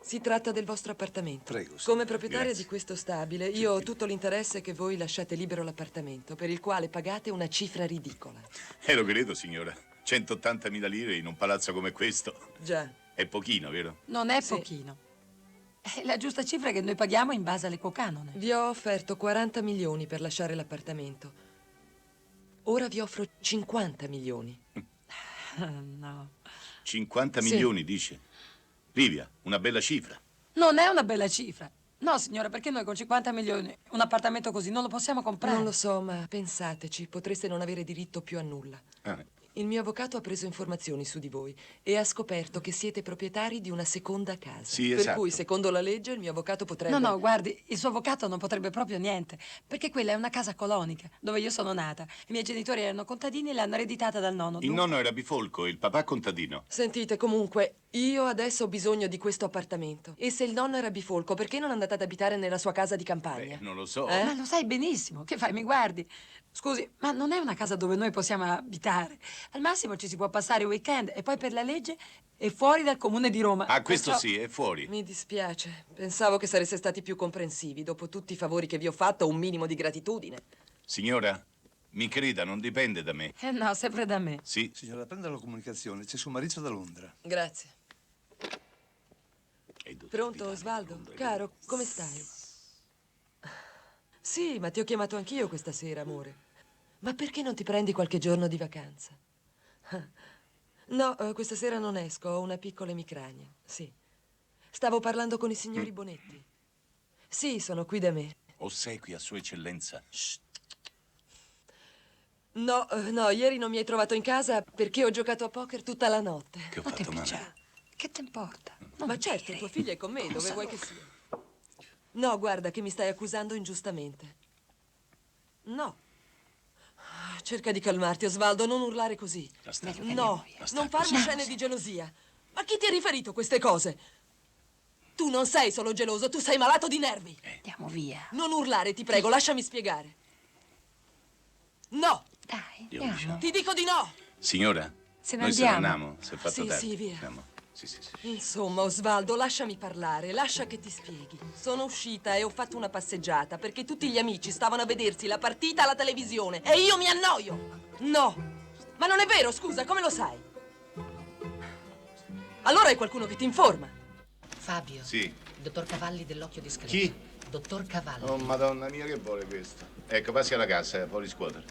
Speaker 11: Si tratta del vostro appartamento.
Speaker 9: Prego, signora.
Speaker 11: Come proprietaria
Speaker 4: Grazie.
Speaker 11: di questo stabile, io ho tutto l'interesse che voi lasciate libero l'appartamento, per il quale pagate una cifra ridicola.
Speaker 4: Lo credo, signora. 180.000 lire in un palazzo come questo.
Speaker 11: Già.
Speaker 4: È pochino, vero?
Speaker 3: Non è
Speaker 11: Sì.
Speaker 3: pochino. È la giusta cifra che noi paghiamo in base all'equo canone.
Speaker 11: Vi ho offerto 40 milioni per lasciare l'appartamento. Ora vi offro 50 milioni.
Speaker 3: No.
Speaker 4: 50
Speaker 11: Sì.
Speaker 4: milioni, dice. Livia, una bella cifra.
Speaker 3: Non è una bella cifra. No, signora, perché noi con 50 milioni un appartamento così non lo possiamo comprare?
Speaker 11: Non lo so, ma pensateci, potreste non avere diritto più a nulla. Il mio avvocato ha preso informazioni su di voi e ha scoperto che siete proprietari di una seconda casa.
Speaker 4: Sì,
Speaker 11: per
Speaker 4: esatto.
Speaker 11: cui, secondo la legge, il mio avvocato potrebbe...
Speaker 3: No, guardi, il suo avvocato non potrebbe proprio niente, perché quella è una casa colonica, dove io sono nata. I miei genitori erano contadini e l'hanno ereditata dal nonno.
Speaker 4: Il nonno era bifolco e il papà contadino.
Speaker 11: Sentite, comunque, io adesso ho bisogno di questo appartamento. E se il nonno era bifolco, perché non andate ad abitare nella sua casa di campagna?
Speaker 4: Non lo so.
Speaker 3: Ma lo sai benissimo. Che fai? Mi guardi? Scusi, ma non è una casa dove noi possiamo abitare. Al massimo ci si può passare il weekend e poi per la legge è fuori dal comune di Roma.
Speaker 4: Ah, questo
Speaker 3: Perciò-
Speaker 4: sì, è fuori.
Speaker 11: Mi dispiace. Pensavo che sareste stati più comprensivi. Dopo tutti i favori che vi ho fatto, un minimo di gratitudine.
Speaker 4: Signora, mi creda, non dipende da me.
Speaker 3: No, sempre da me.
Speaker 4: Sì.
Speaker 12: Signora, prenda la comunicazione, c'è suo marito da Londra.
Speaker 11: Grazie. Pronto, Osvaldo? Caro, come stai? Sì, ma ti ho chiamato anch'io questa sera, amore. Ma perché non ti prendi qualche giorno di vacanza? No, questa sera non esco, ho una piccola emicrania, sì. Stavo parlando con i signori Bonetti. Sì, sono qui da me.
Speaker 4: Ossequi a Sua Eccellenza.
Speaker 11: No, no, ieri non mi hai trovato in casa perché ho giocato a poker tutta la notte.
Speaker 4: Che ho fatto male.
Speaker 3: Che te importa?
Speaker 11: Ma certo, tua figlia è con me, dove vuoi che sia. No, guarda, che mi stai accusando ingiustamente. No. Cerca di calmarti, Osvaldo, non urlare così. No, non farmi scene di gelosia. A chi ti ha riferito queste cose? Tu non sei solo geloso, tu sei malato di nervi.
Speaker 3: Andiamo via.
Speaker 11: Non urlare, ti prego, lasciami spiegare. No!
Speaker 3: Dai,
Speaker 4: andiamo.
Speaker 11: Ti dico di no!
Speaker 4: Signora,
Speaker 3: Se ne
Speaker 4: noi se ne
Speaker 3: andiamo.
Speaker 4: andiamo. Si è fatto
Speaker 11: Sì,
Speaker 4: tardi.
Speaker 11: sì, via.
Speaker 4: Andiamo. Sì.
Speaker 11: Insomma, Osvaldo, lasciami parlare, lascia che ti spieghi. Sono uscita e ho fatto una passeggiata perché tutti gli amici stavano a vedersi la partita alla televisione e io mi annoio. No, ma non è vero, scusa, come lo sai? Allora è qualcuno che ti informa.
Speaker 1: Fabio.
Speaker 4: Sì.
Speaker 1: Dottor Cavalli dell'Occhio Discreto.
Speaker 4: Chi?
Speaker 1: Dottor Cavalli.
Speaker 4: Oh, madonna mia, che vuole questo? Ecco, passi alla cassa, può riscuotere.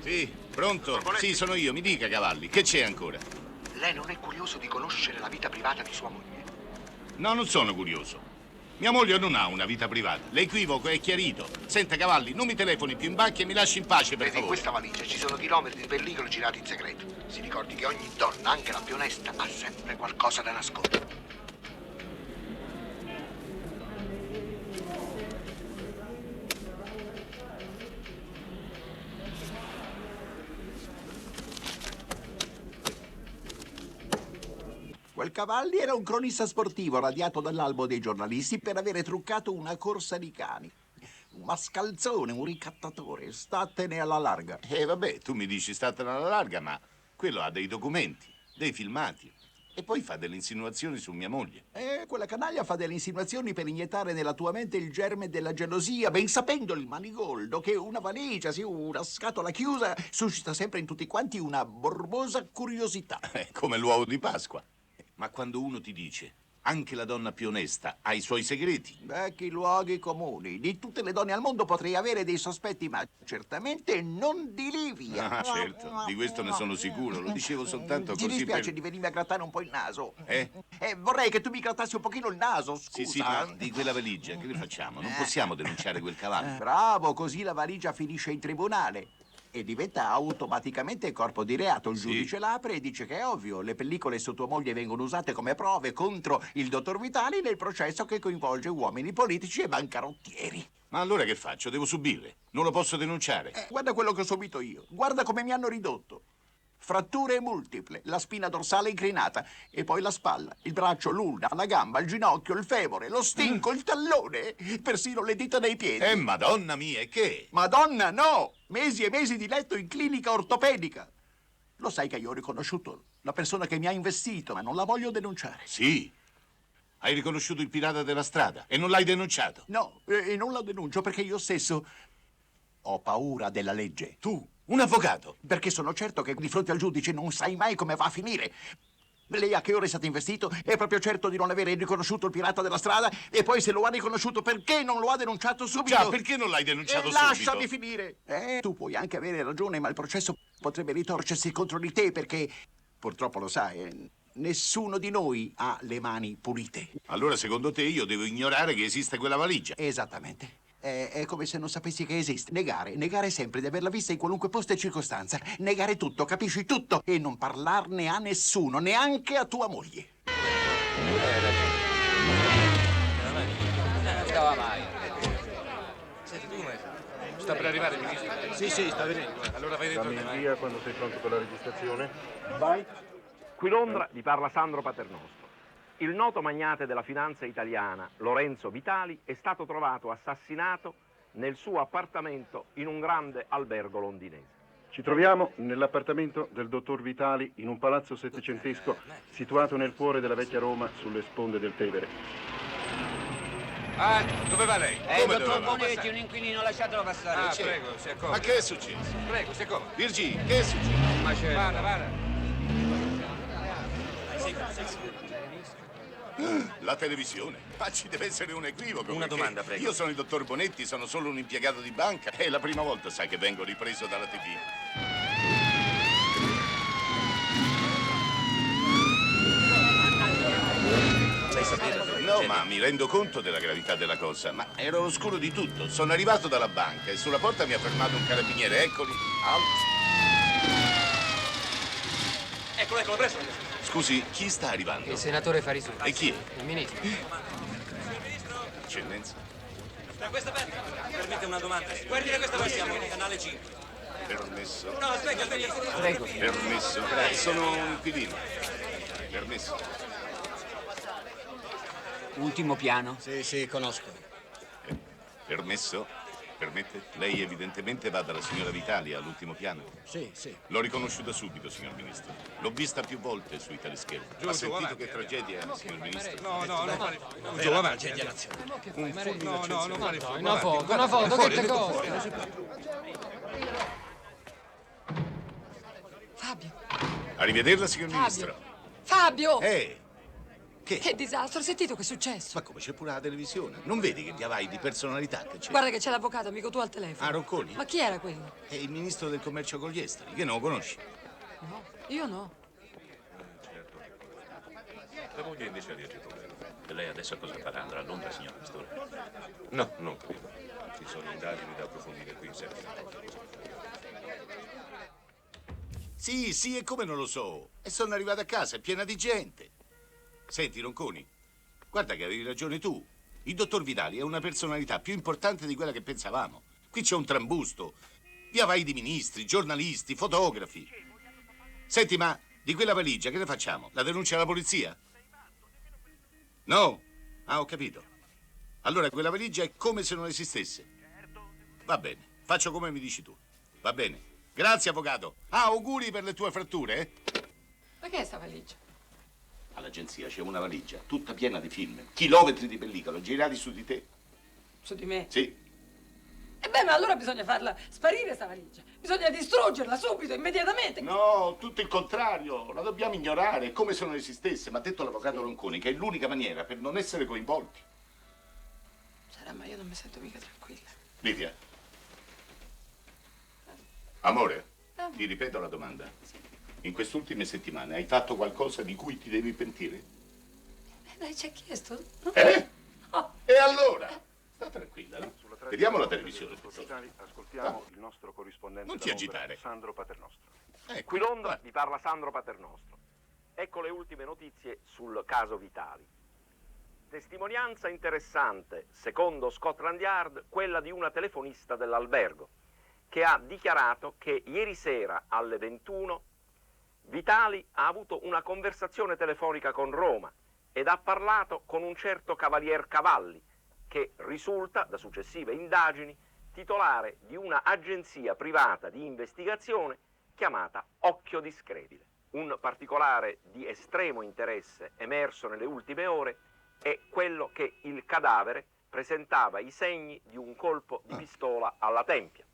Speaker 4: Sì, pronto? Sì, sono io, mi dica, Cavalli, che c'è ancora?
Speaker 9: Lei non è curioso di conoscere la vita privata di sua moglie?
Speaker 4: No, non sono curioso. Mia moglie non ha una vita privata. L'equivoco è chiarito. Senta, Cavalli, non mi telefoni più in banca e mi lasci in pace, per
Speaker 9: Vedi, in
Speaker 4: favore.
Speaker 9: questa valigia ci sono chilometri di pellicole girate in segreto. Si ricordi che ogni donna, anche la più onesta, ha sempre qualcosa da nascondere.
Speaker 13: Quel Cavalli era un cronista sportivo radiato dall'albo dei giornalisti per avere truccato una corsa di cani. Un mascalzone, un ricattatore, statene alla larga.
Speaker 4: Vabbè, tu mi dici statene alla larga, ma quello ha dei documenti, dei filmati. E poi fa delle insinuazioni su mia moglie.
Speaker 13: Quella canaglia fa delle insinuazioni per iniettare nella tua mente il germe della gelosia, ben sapendo il manigoldo che una valigia, sì, una scatola chiusa, suscita sempre in tutti quanti una morbosa curiosità.
Speaker 4: Come l'uovo di Pasqua. Ma quando uno ti dice Anche la donna più onesta ha i suoi segreti.
Speaker 13: Vecchi luoghi comuni. Di tutte le donne al mondo potrei avere dei sospetti, ma certamente non di Livia.
Speaker 4: Ah, certo, di questo ne sono sicuro. Lo dicevo soltanto
Speaker 13: Ti
Speaker 4: così
Speaker 13: dispiace
Speaker 4: per...
Speaker 13: di venirmi a grattare un po' il naso?
Speaker 4: Eh?
Speaker 13: Vorrei che tu mi grattassi un pochino il naso, scusa.
Speaker 4: Sì, ma di quella valigia, che ne facciamo? Non possiamo denunciare quel cavallo.
Speaker 13: Bravo, così la valigia finisce in tribunale. E diventa automaticamente corpo di reato. Il giudice l'apre e dice che è ovvio. Le pellicole su tua moglie vengono usate come prove contro il dottor Vitali nel processo che coinvolge uomini politici e bancarottieri.
Speaker 4: Ma allora che faccio? Devo subirle. Non lo posso denunciare.
Speaker 13: Guarda quello che ho subito io. Guarda come mi hanno ridotto. Fratture multiple, la spina dorsale incrinata, e poi la spalla, il braccio, l'ulna, la gamba, il ginocchio, il femore, lo stinco, il tallone, persino le dita dei piedi.
Speaker 4: Madonna mia, e che?
Speaker 13: Madonna, no! Mesi e mesi di letto in clinica ortopedica. Lo sai che io ho riconosciuto la persona che mi ha investito, ma non la voglio denunciare.
Speaker 4: Sì. Hai riconosciuto il pirata della strada e non l'hai denunciato?
Speaker 13: No, e non la denuncio perché io stesso ho paura della legge.
Speaker 4: Tu? Un avvocato?
Speaker 13: Perché sono certo che di fronte al giudice non sai mai come va a finire. Lei a che ora è stato investito? È proprio certo di non avere riconosciuto il pirata della strada? E poi se lo ha riconosciuto, perché non lo ha denunciato subito?
Speaker 4: Già, perché non l'hai denunciato subito?
Speaker 13: Lasciami finire. Tu puoi anche avere ragione, ma il processo potrebbe ritorcersi contro di te perché, purtroppo lo sai, nessuno di noi ha le mani pulite.
Speaker 4: Allora, secondo te, io devo ignorare che esiste quella valigia?
Speaker 13: Esattamente. È come se non sapessi che esiste. Negare sempre di averla vista in qualunque posto e circostanza. Negare tutto, capisci tutto? E non parlarne a nessuno, neanche a tua moglie.
Speaker 10: Senti, tu come fai?
Speaker 14: Sta per arrivare il ministro?
Speaker 10: Sì, sta venendo.
Speaker 14: Allora vai dentro.
Speaker 15: Dammi via quando sei pronto per la registrazione.
Speaker 14: Vai.
Speaker 16: Qui Londra vi parla Sandro Paternostro. Il noto magnate della finanza italiana, Lorenzo Vitali, è stato trovato assassinato nel suo appartamento in un grande albergo londinese.
Speaker 15: Ci troviamo nell'appartamento del dottor Vitali in un palazzo settecentesco situato nel cuore della vecchia Roma sulle sponde del Tevere.
Speaker 14: Ah, dove va lei?
Speaker 17: Il dottor Bonetti, un inquilino, lasciatelo passare.
Speaker 14: Ah, prego, si accomodi.
Speaker 4: Ma che è successo?
Speaker 14: Prego, si accomodi.
Speaker 4: Virgi, che è successo?
Speaker 17: Ma c'è.
Speaker 14: Vada.
Speaker 4: La televisione? Ma ci deve essere un equivoco.
Speaker 10: Una
Speaker 4: perché
Speaker 10: domanda, prego.
Speaker 4: Io sono il dottor Bonetti, sono solo un impiegato di banca. È la prima volta, sai, che vengo ripreso dalla TV.
Speaker 10: Lei sapeva?
Speaker 4: No, ma mi rendo conto della gravità della cosa. Ma ero all'oscuro di tutto. Sono arrivato dalla banca e sulla porta mi ha fermato un carabiniere. Eccoli.
Speaker 10: Eccolo, preso.
Speaker 4: Scusi, chi sta arrivando?
Speaker 17: Il senatore Farisù.
Speaker 4: E chi è?
Speaker 17: Il ministro.
Speaker 4: Eccellenza.
Speaker 10: Da questa parte. Permette una domanda. Guardi da questa parte, siamo in canale 5.
Speaker 4: Permesso.
Speaker 10: No, aspetta.
Speaker 17: Prego.
Speaker 4: Permesso. Sono un inquilino. Permesso.
Speaker 17: Ultimo piano.
Speaker 10: Sì, conosco.
Speaker 4: Permesso? Permette? Lei evidentemente va dalla signora Vitali all'ultimo piano.
Speaker 10: Sì.
Speaker 4: L'ho riconosciuta subito, signor Ministro. L'ho vista più volte sui teleschermi.
Speaker 14: Giù,
Speaker 4: Ha sentito
Speaker 14: avanti,
Speaker 4: che tragedia è, signor Ministro?
Speaker 14: No, non fare.
Speaker 4: Giù,
Speaker 14: avanti.
Speaker 4: Un fulmine
Speaker 14: No, non fare fuoco.
Speaker 17: Una foto, che te costa?
Speaker 11: Fabio.
Speaker 4: Arrivederla, signor Ministro.
Speaker 11: Fabio!
Speaker 4: Che
Speaker 11: disastro, hai sentito che è successo?
Speaker 4: Ma come, c'è pure la televisione? Non vedi che diavai di personalità che c'è?
Speaker 11: Guarda che c'è l'avvocato, amico tuo al telefono.
Speaker 4: Ah, Rocconi?
Speaker 11: Ma chi era quello?
Speaker 4: È il ministro del commercio con gli esteri, che non lo conosci?
Speaker 11: No, io no.
Speaker 14: La moglie invece ha reagito bene. E lei adesso cosa farà? Andrà a Londra, signor Questore? No, non credo. Ci sono indagini da approfondire qui in Serbia.
Speaker 4: Sì, e come non lo so? E sono arrivato a casa, è piena di gente. Senti, Ronconi, guarda che avevi ragione tu. Il dottor Vitali è una personalità più importante di quella che pensavamo. Qui c'è un trambusto. Via vai di ministri, giornalisti, fotografi. Senti, ma di quella valigia che ne facciamo? La denuncia alla polizia? No? Ah, ho capito. Allora quella valigia è come se non esistesse. Va bene, faccio come mi dici tu. Va bene. Grazie, avvocato. Ah, auguri per le tue fratture.
Speaker 11: Ma che è sta valigia?
Speaker 4: All'agenzia c'è una valigia, tutta piena di film, chilometri di pellicola, girati su di te.
Speaker 3: Su di me?
Speaker 4: Sì.
Speaker 3: Ma beh, ma allora bisogna farla sparire sta valigia. Bisogna distruggerla subito, immediatamente.
Speaker 4: No, tutto il contrario. La dobbiamo ignorare, come se non esistesse. Ma ha detto l'avvocato Ronconi che è l'unica maniera per non essere coinvolti.
Speaker 3: Sarà, ma io non mi sento mica tranquilla.
Speaker 4: Livia. Amore, ti ripeto la domanda. In queste ultime settimane hai fatto qualcosa di cui ti devi pentire?
Speaker 3: Lei ci ha chiesto?
Speaker 4: E allora? Sta tranquilla, no? Vediamo la televisione.
Speaker 15: Ascoltiamo il nostro corrispondente
Speaker 4: Non ti
Speaker 15: da Londra,
Speaker 4: agitare.
Speaker 15: Sandro Paternostro.
Speaker 16: Qui Londra vi parla Sandro Paternostro. Ecco le ultime notizie sul caso Vitali. Testimonianza interessante, secondo Scotland Yard, quella di una telefonista dell'albergo, che ha dichiarato che ieri sera alle 21 Vitali ha avuto una conversazione telefonica con Roma ed ha parlato con un certo Cavalier Cavalli, che risulta da successive indagini titolare di una agenzia privata di investigazione chiamata Occhio Discredile. Un particolare di estremo interesse emerso nelle ultime ore è quello che il cadavere presentava i segni di un colpo di pistola alla tempia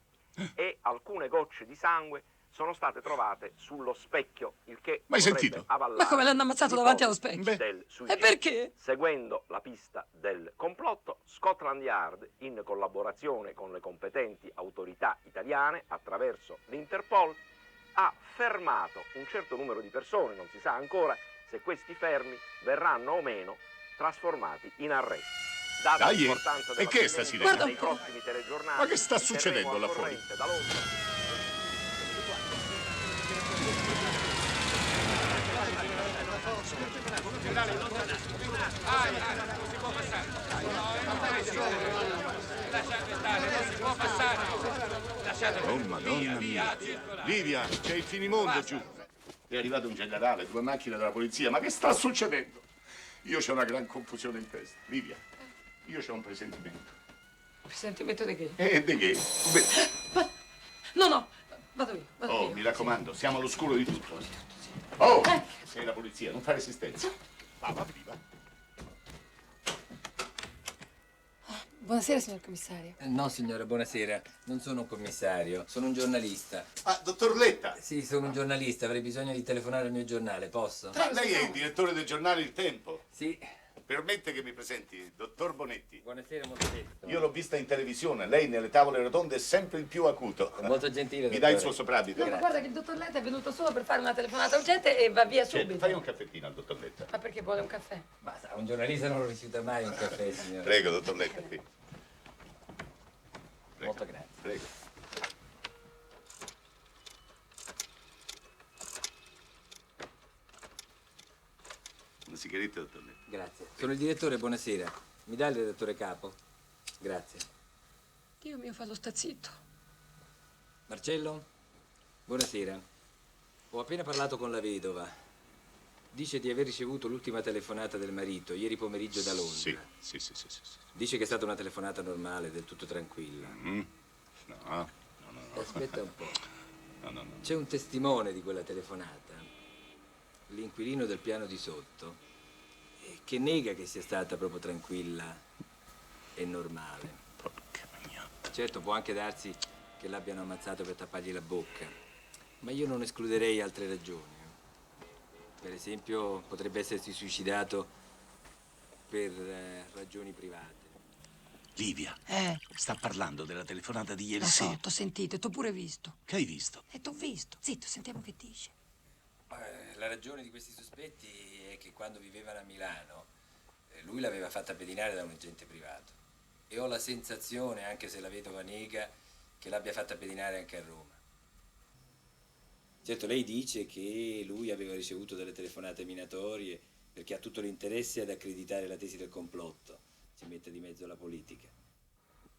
Speaker 16: e alcune gocce di sangue sono state trovate sullo specchio, il che
Speaker 4: Ma hai
Speaker 16: potrebbe
Speaker 4: sentito?
Speaker 16: avallare
Speaker 3: Ma come l'hanno ammazzato davanti allo
Speaker 16: l'ipotesi
Speaker 3: specchio?
Speaker 16: del suicidio.
Speaker 3: E perché?
Speaker 16: Seguendo la pista del complotto, Scotland Yard, in collaborazione con le competenti autorità italiane attraverso l'Interpol, ha fermato un certo numero di persone, non si sa ancora se questi fermi verranno o meno trasformati in arresti. Data
Speaker 4: Dai,
Speaker 16: l'importanza
Speaker 4: e
Speaker 16: della
Speaker 4: che è sta
Speaker 16: avvenimento,
Speaker 4: sirena?
Speaker 16: nei prossimi telegiornali
Speaker 4: Ma che sta
Speaker 16: vi terremo
Speaker 4: succedendo
Speaker 16: al
Speaker 4: là fuori?
Speaker 16: corrente da Londra.
Speaker 4: Oh, madonna mia. Livia, c'è il finimondo giù. È arrivato un generale, 2 macchine della polizia. Ma che sta succedendo? Io c'ho una gran confusione in testa. Livia, io c'ho un presentimento.
Speaker 3: Presentimento di che?
Speaker 4: E di che?
Speaker 3: No, vado io.
Speaker 4: Oh, mi raccomando, siamo all'oscuro di tutto. Oh, sei la polizia, non fare resistenza. Va, viva.
Speaker 3: Buonasera, signor commissario.
Speaker 17: No, signora, buonasera. Non sono un commissario, sono un giornalista.
Speaker 4: Ah, dottor Letta.
Speaker 17: Sì, sono un giornalista, avrei bisogno di telefonare al mio giornale, posso?
Speaker 4: Ma lei è il direttore del giornale Il Tempo?
Speaker 17: Sì.
Speaker 4: Permette che mi presenti, dottor Bonetti.
Speaker 17: Buonasera, molto detto.
Speaker 4: Io l'ho vista in televisione, lei nelle tavole rotonde è sempre il più acuto.
Speaker 17: Molto gentile,
Speaker 4: Mi dai il
Speaker 17: dottore.
Speaker 4: suo soprabito?
Speaker 3: No, ma guarda che il dottor Letta è venuto solo per fare una telefonata urgente e va via subito.
Speaker 4: Fai un caffettino al dottor Letta.
Speaker 3: Ma perché vuole un caffè?
Speaker 17: Ma sa, un giornalista non lo rifiuta mai un caffè, signora.
Speaker 4: Prego, dottor Letta, qui.
Speaker 17: Molto grazie.
Speaker 4: Prego. Una sigaretta, dottor Letta.
Speaker 17: Grazie. Sono il direttore, buonasera. Mi dà il redattore capo? Grazie.
Speaker 3: Dio mio, fallo sta zitto.
Speaker 17: Marcello? Buonasera. Ho appena parlato con la vedova. Dice di aver ricevuto l'ultima telefonata del marito ieri pomeriggio da Londra.
Speaker 4: Sì.
Speaker 17: Dice che è stata una telefonata normale, del tutto tranquilla.
Speaker 4: No.
Speaker 17: Aspetta un po'.
Speaker 4: No.
Speaker 17: C'è un testimone di quella telefonata, l'inquilino del piano di sotto, che nega che sia stata proprio tranquilla e normale.
Speaker 4: Porca mignotta.
Speaker 17: Certo, può anche darsi che l'abbiano ammazzato per tappargli la bocca, ma io non escluderei altre ragioni. Per esempio, potrebbe essersi suicidato per ragioni private.
Speaker 4: Livia, sta parlando della telefonata di ieri
Speaker 3: Lo
Speaker 4: sera.
Speaker 3: so, t'ho sentito e t'ho pure visto.
Speaker 4: Che hai visto?
Speaker 3: E t'ho visto. Zitto, sentiamo che dice.
Speaker 17: La ragione di questi sospetti è che quando vivevano a Milano, lui l'aveva fatta pedinare da un agente privato. E ho la sensazione, anche se la vedova nega, che l'abbia fatta pedinare anche a Roma. Certo, lei dice che lui aveva ricevuto delle telefonate minatorie perché ha tutto l'interesse ad accreditare la tesi del complotto, si mette di mezzo la politica.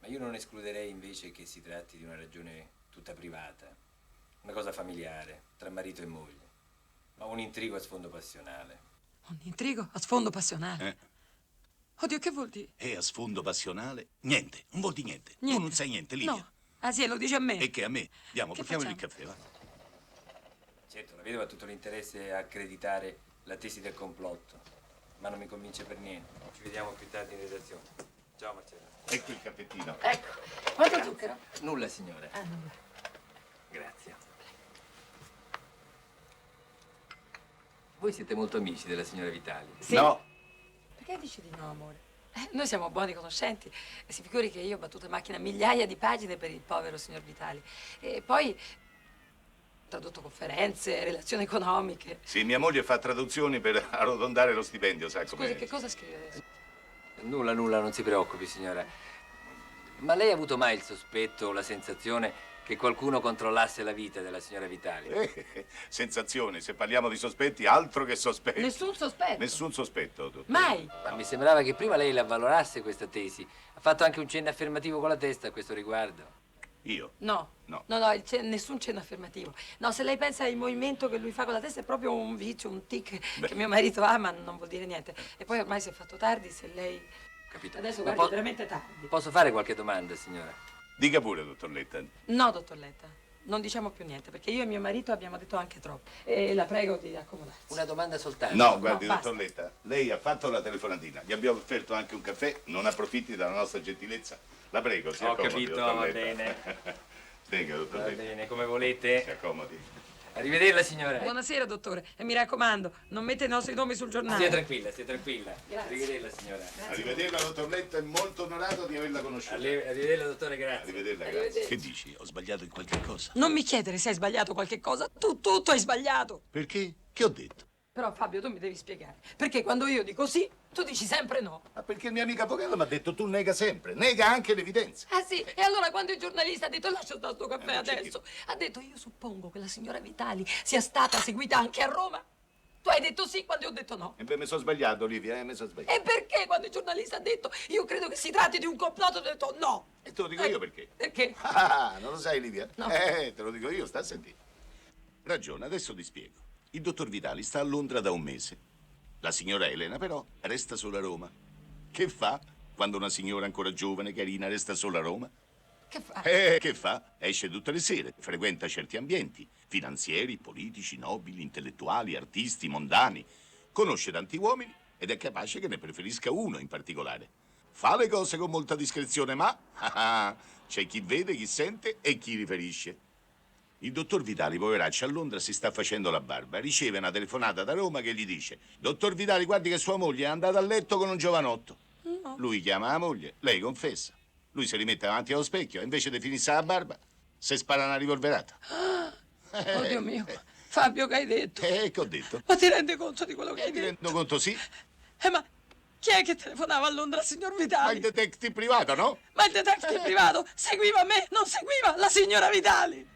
Speaker 17: Ma io non escluderei invece che si tratti di una ragione tutta privata, una cosa familiare, tra marito e moglie, ma un intrigo a sfondo passionale.
Speaker 3: Un intrigo a sfondo passionale. Oddio, che vuol dire?
Speaker 4: E a sfondo passionale? Niente, non vuol dire niente. Tu
Speaker 3: Niente.
Speaker 4: non sai niente, Livia.
Speaker 3: No. Ah sì, lo dice a me.
Speaker 4: E che a me? Andiamo,
Speaker 3: Che
Speaker 4: portiamogli il
Speaker 3: facciamo?
Speaker 4: caffè, va.
Speaker 17: Certo, la vedova ha tutto l'interesse a accreditare la tesi del complotto, ma non mi convince per niente. Ci vediamo più tardi in redazione. Ciao Marcello.
Speaker 4: Ecco il caffettino.
Speaker 3: Ecco. Quanto zucchero?
Speaker 17: Nulla, signora.
Speaker 3: Ah, nulla.
Speaker 17: Grazie. Voi siete molto amici della signora Vitali?
Speaker 3: Sì.
Speaker 4: No.
Speaker 3: Perché dici di no, amore? Noi siamo buoni conoscenti e si figuri che io ho battuto a macchina migliaia di pagine per il povero signor Vitali. E poi ho tradotto conferenze, relazioni economiche.
Speaker 4: Sì, mia moglie fa traduzioni per arrotondare lo stipendio, sai com'è?
Speaker 3: Scusi, che cosa scrive adesso?
Speaker 17: Nulla, non si preoccupi, signora. Ma lei ha avuto mai il sospetto o la sensazione che qualcuno controllasse la vita della signora Vitali?
Speaker 4: Sensazioni, se parliamo di sospetti, altro che sospetti.
Speaker 3: Nessun sospetto.
Speaker 4: Nessun sospetto, dottore.
Speaker 3: Mai.
Speaker 17: Ma mi sembrava che prima lei la valorasse questa tesi. Ha fatto anche un cenno affermativo con la testa a questo riguardo.
Speaker 4: Io?
Speaker 3: No.
Speaker 4: No.
Speaker 3: No, nessun cenno affermativo. No, se lei pensa al movimento che lui fa con la testa è proprio un vizio, un tic che mio marito ha, ma non vuol dire niente. E poi ormai si è fatto tardi, se lei...
Speaker 17: Capito.
Speaker 3: Adesso
Speaker 17: Ma
Speaker 3: guardi, è veramente tardi.
Speaker 17: Posso fare qualche domanda, signora?
Speaker 4: Dica pure, dottor Letta.
Speaker 3: No, dottor Letta, non diciamo più niente, perché io e mio marito abbiamo detto anche troppo. E la prego di accomodarsi.
Speaker 17: Una domanda soltanto.
Speaker 4: No, guardi,
Speaker 3: No,
Speaker 4: dottor Letta, lei ha fatto la telefonatina, gli abbiamo offerto anche un caffè, non approfitti della nostra gentilezza. La prego, si
Speaker 17: Ho
Speaker 4: accomodi,
Speaker 17: capito,
Speaker 4: dottor
Speaker 17: va
Speaker 4: Letta.
Speaker 17: bene.
Speaker 4: Venga, dottor
Speaker 17: Va
Speaker 4: Letta.
Speaker 17: bene, come volete.
Speaker 4: Si accomodi.
Speaker 17: Arrivederla, signora.
Speaker 3: Buonasera, dottore. E mi raccomando, non mette i nostri nomi sul giornale.
Speaker 17: Stia tranquilla, stia tranquilla.
Speaker 3: Grazie.
Speaker 17: Arrivederla, signora.
Speaker 4: Arrivederla, dottor Letta, è molto onorato di averla conosciuta.
Speaker 17: Arrivederla, dottore, grazie.
Speaker 4: Arrivederla, grazie. Che dici? Ho sbagliato in qualche cosa?
Speaker 3: Non mi chiedere se hai sbagliato qualche cosa. Tu tutto hai sbagliato.
Speaker 4: Perché? Che ho detto?
Speaker 3: Però, Fabio, tu mi devi spiegare. Perché quando io dico sì, tu dici sempre no.
Speaker 4: Ma perché il mio amico avvocato mi ha detto tu nega sempre, nega anche l'evidenza.
Speaker 3: Ah sì? E allora quando il giornalista ha detto lascia stare sto caffè
Speaker 4: non c'è
Speaker 3: adesso, ha detto io suppongo che la signora Vitali sia stata seguita anche a Roma. Tu hai detto sì quando io ho detto no.
Speaker 4: E beh, mi sono sbagliato, Olivia, mi sono sbagliato.
Speaker 3: E perché quando il giornalista ha detto io credo che si tratti di un complotto, ho detto no?
Speaker 4: E te lo dico io perché?
Speaker 3: Perché?
Speaker 4: Ah, non lo sai, Olivia?
Speaker 3: No.
Speaker 4: Te lo dico io, sta a sentire. Ragione, adesso ti spiego. Il dottor Vitali sta a Londra da un mese. La signora Elena, però, resta sola a Roma. Che fa quando una signora ancora giovane, carina, resta sola a Roma?
Speaker 3: Che fa?
Speaker 4: Che fa? Esce tutte le sere, frequenta certi ambienti, finanzieri, politici, nobili, intellettuali, artisti, mondani. Conosce tanti uomini ed è capace che ne preferisca uno in particolare. Fa le cose con molta discrezione, ma c'è chi vede, chi sente e chi riferisce. Il dottor Vitali, poveraccio, a Londra si sta facendo la barba. Riceve una telefonata da Roma che gli dice: dottor Vitali, guardi che sua moglie è andata a letto con un giovanotto.
Speaker 3: No.
Speaker 4: Lui chiama la moglie, lei confessa. Lui si rimette davanti allo specchio e invece di finirsi la barba, si spara una rivolverata.
Speaker 3: Oddio mio. Fabio, che hai detto?
Speaker 4: Che ho detto?
Speaker 3: Ma ti rendi conto di quello che hai
Speaker 4: Mi
Speaker 3: detto?
Speaker 4: rendo conto, sì.
Speaker 3: Ma chi è che telefonava a Londra al signor
Speaker 4: Ma
Speaker 3: Vitali?
Speaker 4: il detective privato, no?
Speaker 3: Ma il detective privato seguiva me, non seguiva la signora Vitali.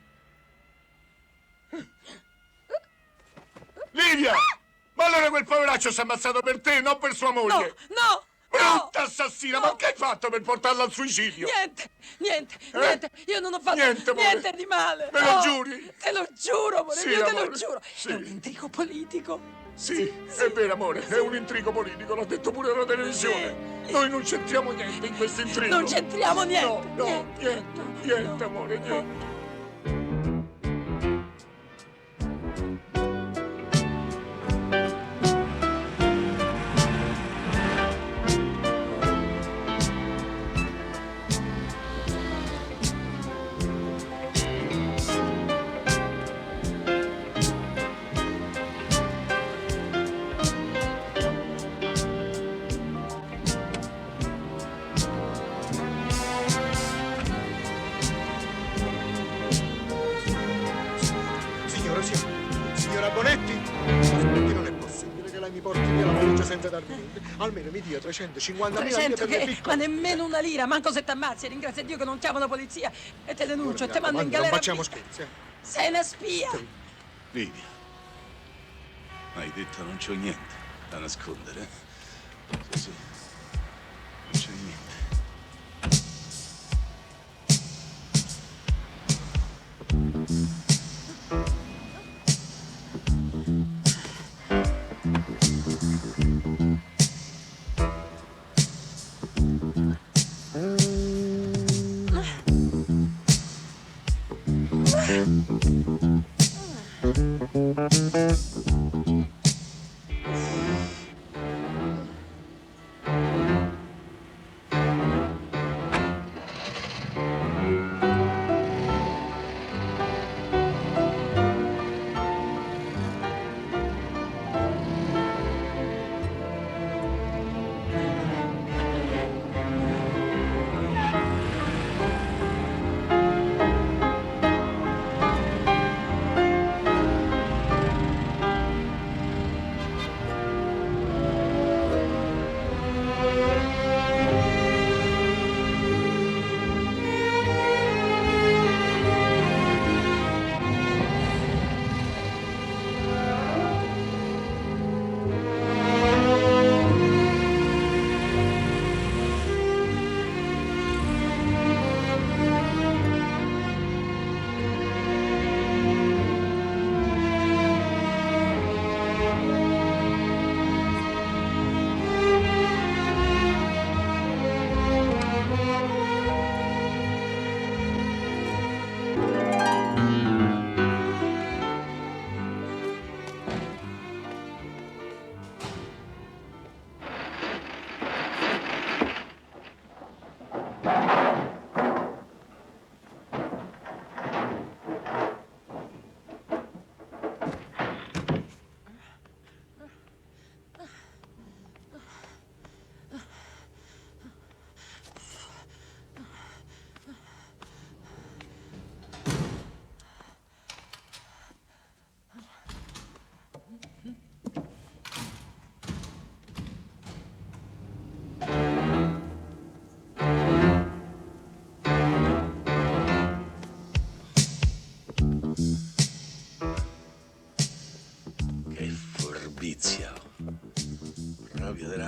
Speaker 4: Livia! Ma allora quel poveraccio si è ammazzato per te, non per sua moglie!
Speaker 3: No!
Speaker 4: Brutta assassina, ma che hai fatto per portarla al suicidio?
Speaker 3: Niente, io non ho fatto
Speaker 4: Niente, amore.
Speaker 3: niente di male.
Speaker 4: Me lo giuri?
Speaker 3: Te lo giuro, amore
Speaker 4: Sì,
Speaker 3: mio, te lo
Speaker 4: amore.
Speaker 3: giuro.
Speaker 4: Sì.
Speaker 3: È un intrigo politico.
Speaker 4: Sì, è vero, amore, è un intrigo politico, l'ha detto pure la televisione. Noi non c'entriamo niente in questo intrigo.
Speaker 3: Non c'entriamo niente.
Speaker 4: No, niente, amore, niente.
Speaker 9: Signora Bonetti? Ascolti, non è possibile che lei mi porti via la fiducia senza darmi niente. Almeno mi dia 350.000 lire
Speaker 3: 300
Speaker 9: per le
Speaker 3: che?
Speaker 9: piccole.
Speaker 3: Ma nemmeno una lira, manco se t'ammazzi. Ringrazia Dio che non chiamo la polizia e te denuncio e te mando in
Speaker 9: Non
Speaker 3: galera.
Speaker 9: facciamo scherzi,
Speaker 3: Sei una spia.
Speaker 4: Livia, hai detto non c'ho niente da nascondere. Sì, non c'è niente.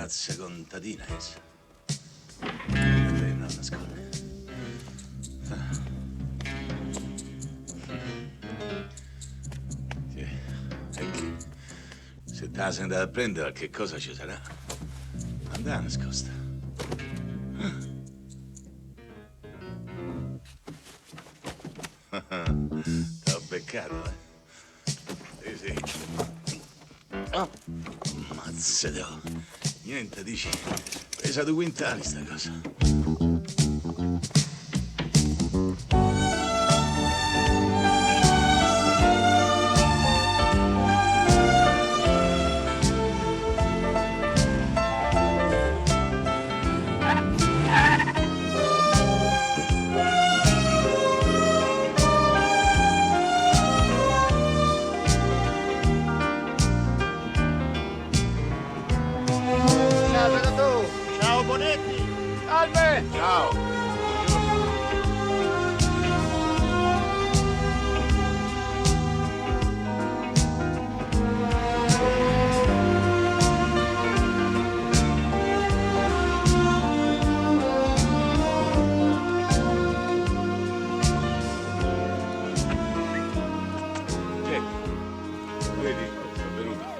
Speaker 4: Mazza contadina essa. Non nasconde. Sì. E che? Se te la sei andata a prendere, che cosa ci sarà? Andà nascosta. T'ho beccato, eh? Sì, sì. Mazza, niente, dici. Pesa 2 quintali sta cosa.
Speaker 2: Ciao Bonetti!
Speaker 6: Salve! Ciao!
Speaker 4: Vedi, sono venuto.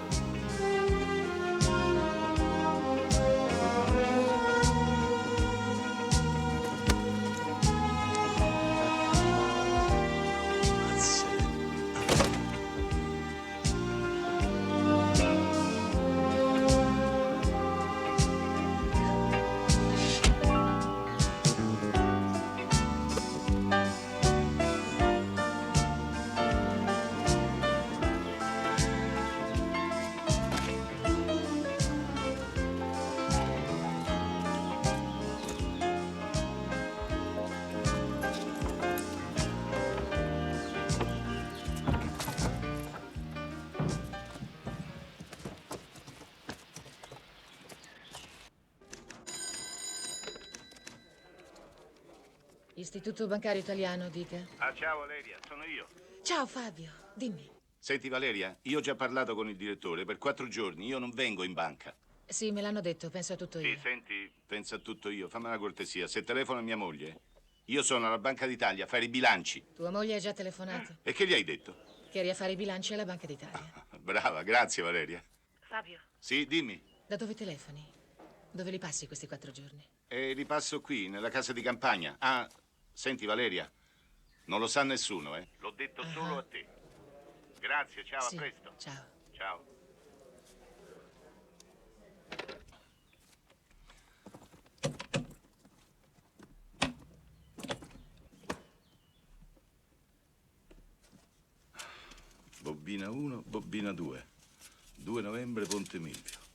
Speaker 1: Istituto Bancario Italiano, dica.
Speaker 4: Ah, ciao Valeria, sono io.
Speaker 1: Ciao Fabio, dimmi.
Speaker 4: Senti Valeria, io ho già parlato con il direttore. Per 4 giorni io non vengo in banca.
Speaker 1: Sì, me l'hanno detto, penso a tutto io.
Speaker 4: Sì, senti, pensa a tutto io. Fammi una cortesia. Se telefono a mia moglie, io sono alla Banca d'Italia a fare i bilanci.
Speaker 1: Tua moglie ha già telefonato?
Speaker 4: E che gli hai detto?
Speaker 1: Che eri a fare i bilanci alla Banca d'Italia.
Speaker 4: Brava, grazie Valeria.
Speaker 5: Fabio,
Speaker 4: Sì, dimmi.
Speaker 1: Da dove telefoni? Dove li passi questi 4 giorni?
Speaker 4: E li passo qui, nella casa di campagna. Ah, senti Valeria, non lo sa nessuno, eh? L'ho detto solo a te. Grazie, ciao,
Speaker 1: Sì,
Speaker 4: a presto.
Speaker 1: ciao.
Speaker 4: Ciao. Bobbina 1, bobbina 2. 2 novembre, Ponte Milvio.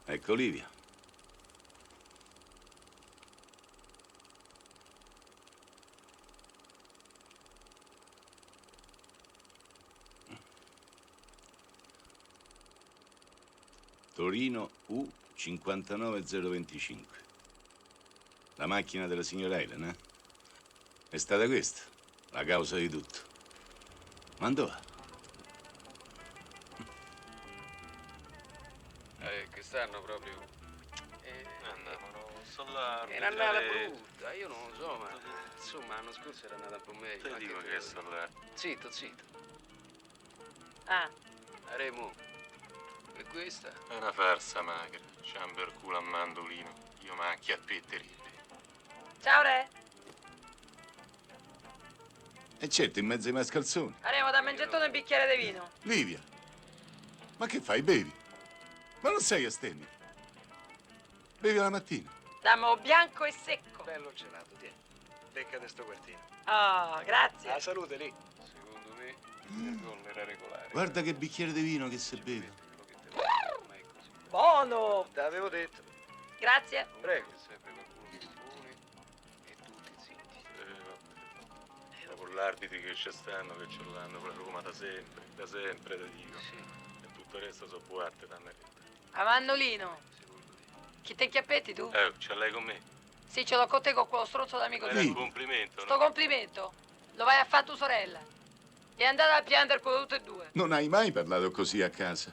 Speaker 4: Ecco Olivia. Torino U59025. La macchina della signora Elena? È stata questa la causa di tutto. Ma dove va?
Speaker 18: Che stanno proprio.
Speaker 14: Andavano là.
Speaker 18: Era andata brutta, io non lo so, ma insomma l'anno scorso era andata un po' meglio.
Speaker 14: Te dico che sto là.
Speaker 18: Zitto, zitto.
Speaker 5: Ah,
Speaker 18: Remo. E questa?
Speaker 14: È una farsa magra. C'ha un per culo a mandolino. Io macchia a petteribbe.
Speaker 5: ciao Re.
Speaker 4: E certo, in mezzo ai mascalzoni.
Speaker 5: Andiamo da mangettone un bicchiere di vino.
Speaker 4: Livia, ma che fai? Bevi? Ma non sei astemio. Bevi la mattina.
Speaker 5: Damo bianco e secco.
Speaker 18: Bello gelato, tieni. Beccate sto quartino.
Speaker 5: Oh, grazie.
Speaker 18: La salute lì. Secondo me il gol era regolare.
Speaker 4: Guarda che bicchiere di vino che se beve.
Speaker 5: Buono.
Speaker 18: T'avevo detto.
Speaker 5: Grazie.
Speaker 18: Prego.
Speaker 14: Sempre qualcuno che impone e tutti zitti. Dopo l'arbitri che ci stanno, che ce l'hanno per Roma da sempre, da dico.
Speaker 18: Sì.
Speaker 14: E tutto il resto so buarte, danno retta.
Speaker 5: A Mannolino. Chi te chiappetti tu?
Speaker 14: Ce l'hai con me?
Speaker 5: Sì, ce l'ho con te con quello stronzo d'amico
Speaker 14: Era
Speaker 5: tuo.
Speaker 14: un complimento,
Speaker 5: Sto
Speaker 14: no?
Speaker 5: complimento lo vai a fare tua sorella. E andate a piangere con tutte e due.
Speaker 4: Non hai mai parlato così a casa.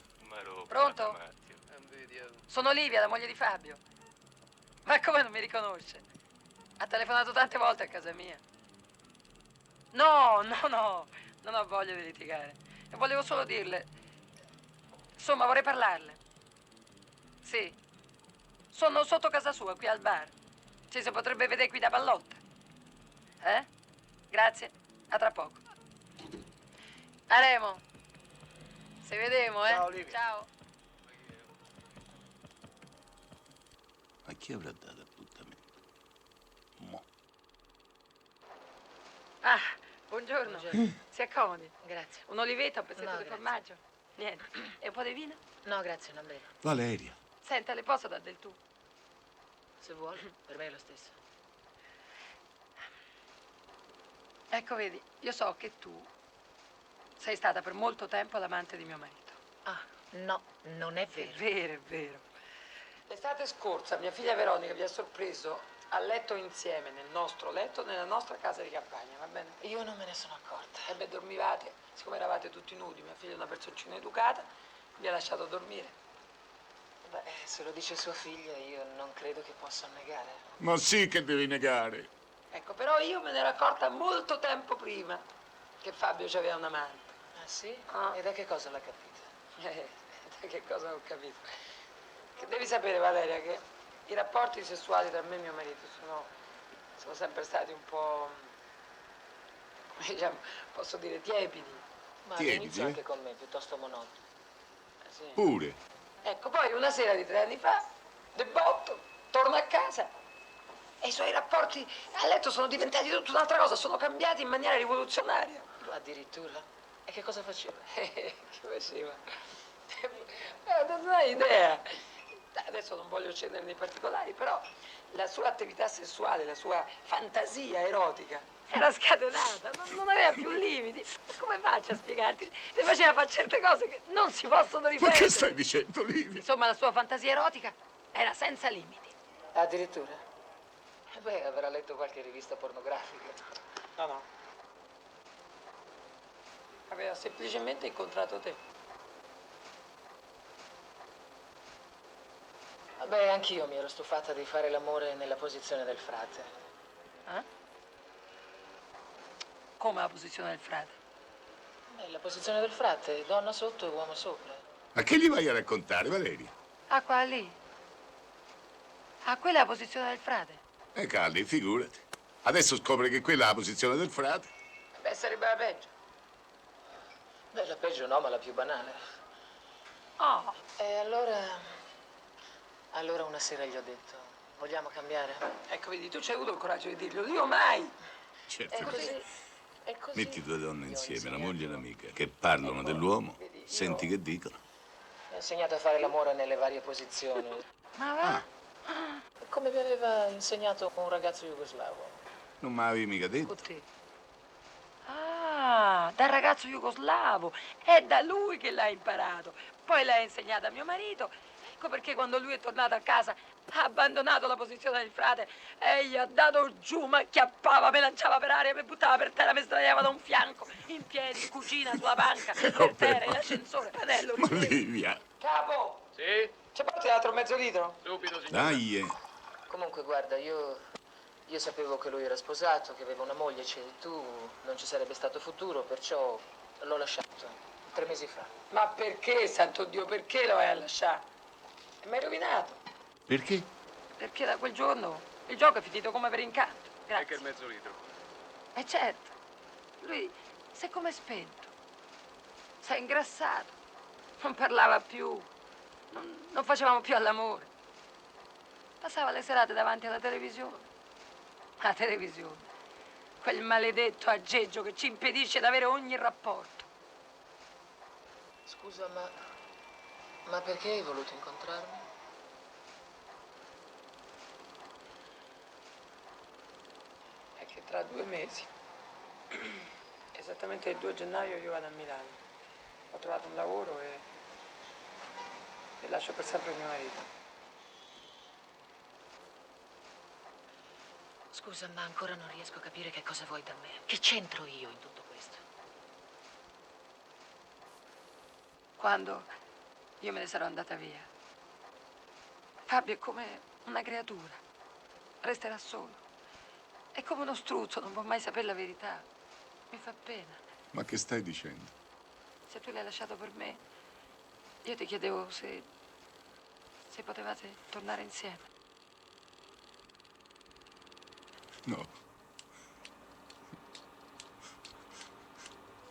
Speaker 5: Pronto? Sono Livia, la moglie di Fabio. Ma come non mi riconosce? Ha telefonato tante volte a casa mia. No, non ho voglia di litigare. E volevo solo dirle. Insomma, vorrei parlarle. Sì. Sono sotto casa sua, qui al bar. Ci si potrebbe vedere qui da pallotta. Grazie, a tra poco. Aremo. Se vedemo,
Speaker 18: Ciao, Livia.
Speaker 5: Ciao.
Speaker 4: Ma chi avrà dato appuntamento? Mo.
Speaker 5: Ah, buongiorno. Si accomodi.
Speaker 1: Grazie.
Speaker 5: Un'olivetta, un pezzetto
Speaker 1: No,
Speaker 5: di
Speaker 1: grazie.
Speaker 5: formaggio. Niente. E un po' di vino?
Speaker 1: No, grazie, non bevo.
Speaker 4: Valeria.
Speaker 5: Senta, le posso dare del tu?
Speaker 1: Se vuoi, per me è lo stesso.
Speaker 5: Ecco, vedi, io so che tu sei stata per molto tempo l'amante di mio marito.
Speaker 1: Ah, no, non è vero.
Speaker 5: È vero, è vero. L'estate scorsa mia figlia Veronica vi ha sorpreso a letto insieme, nel nostro letto, nella nostra casa di campagna, va bene?
Speaker 1: Io non me ne sono accorta.
Speaker 5: E beh, dormivate, siccome eravate tutti nudi, mia figlia è una personcina educata, vi ha lasciato dormire.
Speaker 1: Beh, se lo dice sua figlia, io non credo che possa negare.
Speaker 4: Ma sì che devi negare.
Speaker 5: Ecco, però io me ne ero accorta molto tempo prima che Fabio aveva un amante.
Speaker 1: Ah, sì?
Speaker 5: Ah.
Speaker 1: E da che cosa l'ha capita?
Speaker 5: Da che cosa ho capito? Che devi sapere, Valeria, che i rapporti sessuali tra me e mio marito sono sempre stati un po', come diciamo, posso dire, tiepidi.
Speaker 1: Ma
Speaker 4: Tiepidi,
Speaker 1: all'inizio
Speaker 4: eh?
Speaker 1: anche con me, piuttosto monotono.
Speaker 5: Sì.
Speaker 4: Pure.
Speaker 5: Ecco, poi una sera di 3 anni fa, de botto, torno a casa e i suoi rapporti a letto sono diventati tutta un'altra cosa, sono cambiati in maniera rivoluzionaria.
Speaker 1: Addirittura? E che cosa faceva?
Speaker 5: Che faceva? Non hai idea. Adesso non voglio scendere nei particolari, però la sua attività sessuale, la sua fantasia erotica era scatenata, non aveva più limiti. Come faccio a spiegarti? Le faceva fare certe cose che non si possono
Speaker 4: Ma
Speaker 5: ripetere.
Speaker 4: che stai dicendo, Livia?
Speaker 5: Insomma, la sua fantasia erotica era senza limiti.
Speaker 1: Addirittura? Beh, avrà letto qualche rivista pornografica.
Speaker 5: No. Aveva semplicemente incontrato te.
Speaker 1: Beh, anch'io mi ero stufata di fare l'amore nella posizione del frate.
Speaker 5: Come la posizione del frate?
Speaker 1: Beh, la posizione del frate, donna sotto e uomo sopra.
Speaker 4: Ma che gli vai a raccontare, Valeria?
Speaker 5: Ah, qua lì? Ah, quella è la posizione del frate?
Speaker 4: Calli, figurati. Adesso scopre che quella è la posizione del frate.
Speaker 5: Beh, sarebbe la peggio.
Speaker 1: Beh, la peggio no, ma la più banale.
Speaker 5: Oh,
Speaker 1: E allora... Allora una sera gli ho detto, vogliamo cambiare?
Speaker 5: ecco, vedi, tu c'hai avuto il coraggio di dirlo. Io mai.
Speaker 4: Certo.
Speaker 1: E così... E così...
Speaker 4: Metti due donne insieme, la moglie e l'amica, che parlano dell'uomo, senti che dicono.
Speaker 1: Mi ha insegnato a fare l'amore nelle varie posizioni.
Speaker 5: Ma va?
Speaker 1: Come mi aveva insegnato un ragazzo jugoslavo.
Speaker 4: Non mi avevi mica detto.
Speaker 5: Ah, dal ragazzo jugoslavo. È da lui che l'ha imparato.
Speaker 3: Poi lei ha insegnato a mio marito. Ecco perché quando lui è tornato a casa ha abbandonato la posizione del frate e gli ha dato giù, mi acchiappava, mi lanciava per aria, mi buttava per terra, mi sdraiava da un fianco, in piedi, in cucina, sulla panca, per terra, in ascensore, fratello.
Speaker 4: Ma Livia.
Speaker 5: Capo!
Speaker 18: Sì?
Speaker 5: Ci porti l'altro mezzo litro?
Speaker 18: Subito, signore.
Speaker 4: Dai.
Speaker 1: Comunque, guarda, io sapevo che lui era sposato, che aveva una moglie, cioè tu non ci sarebbe stato futuro, perciò l'ho lasciato 3 mesi fa.
Speaker 5: Ma perché, santo Dio, perché lo vai a lasciare? Mi hai rovinato.
Speaker 4: Perché?
Speaker 3: Perché da quel giorno il gioco è finito come per incanto.
Speaker 18: E
Speaker 3: Grazie.
Speaker 18: che il mezzo litro?
Speaker 3: E certo, lui si è come spento, si è ingrassato, non parlava più, non facevamo più all'amore. Passava le serate davanti alla televisione. La televisione, quel maledetto aggeggio che ci impedisce di avere ogni rapporto.
Speaker 1: Scusa, ma perché hai voluto incontrarmi?
Speaker 5: È che tra 2 mesi, esattamente il 2 gennaio, io vado a Milano. Ho trovato un lavoro e lascio per sempre mio marito.
Speaker 1: Scusa, ma ancora non riesco a capire che cosa vuoi da me. Che c'entro io in tutto questo?
Speaker 3: Quando io me ne sarò andata via, Fabio è come una creatura, resterà solo. È come uno struzzo, non può mai sapere la verità. Mi fa pena.
Speaker 4: Ma che stai dicendo?
Speaker 3: Se tu l'hai lasciato per me, io ti chiedevo se potevate tornare insieme.
Speaker 4: No.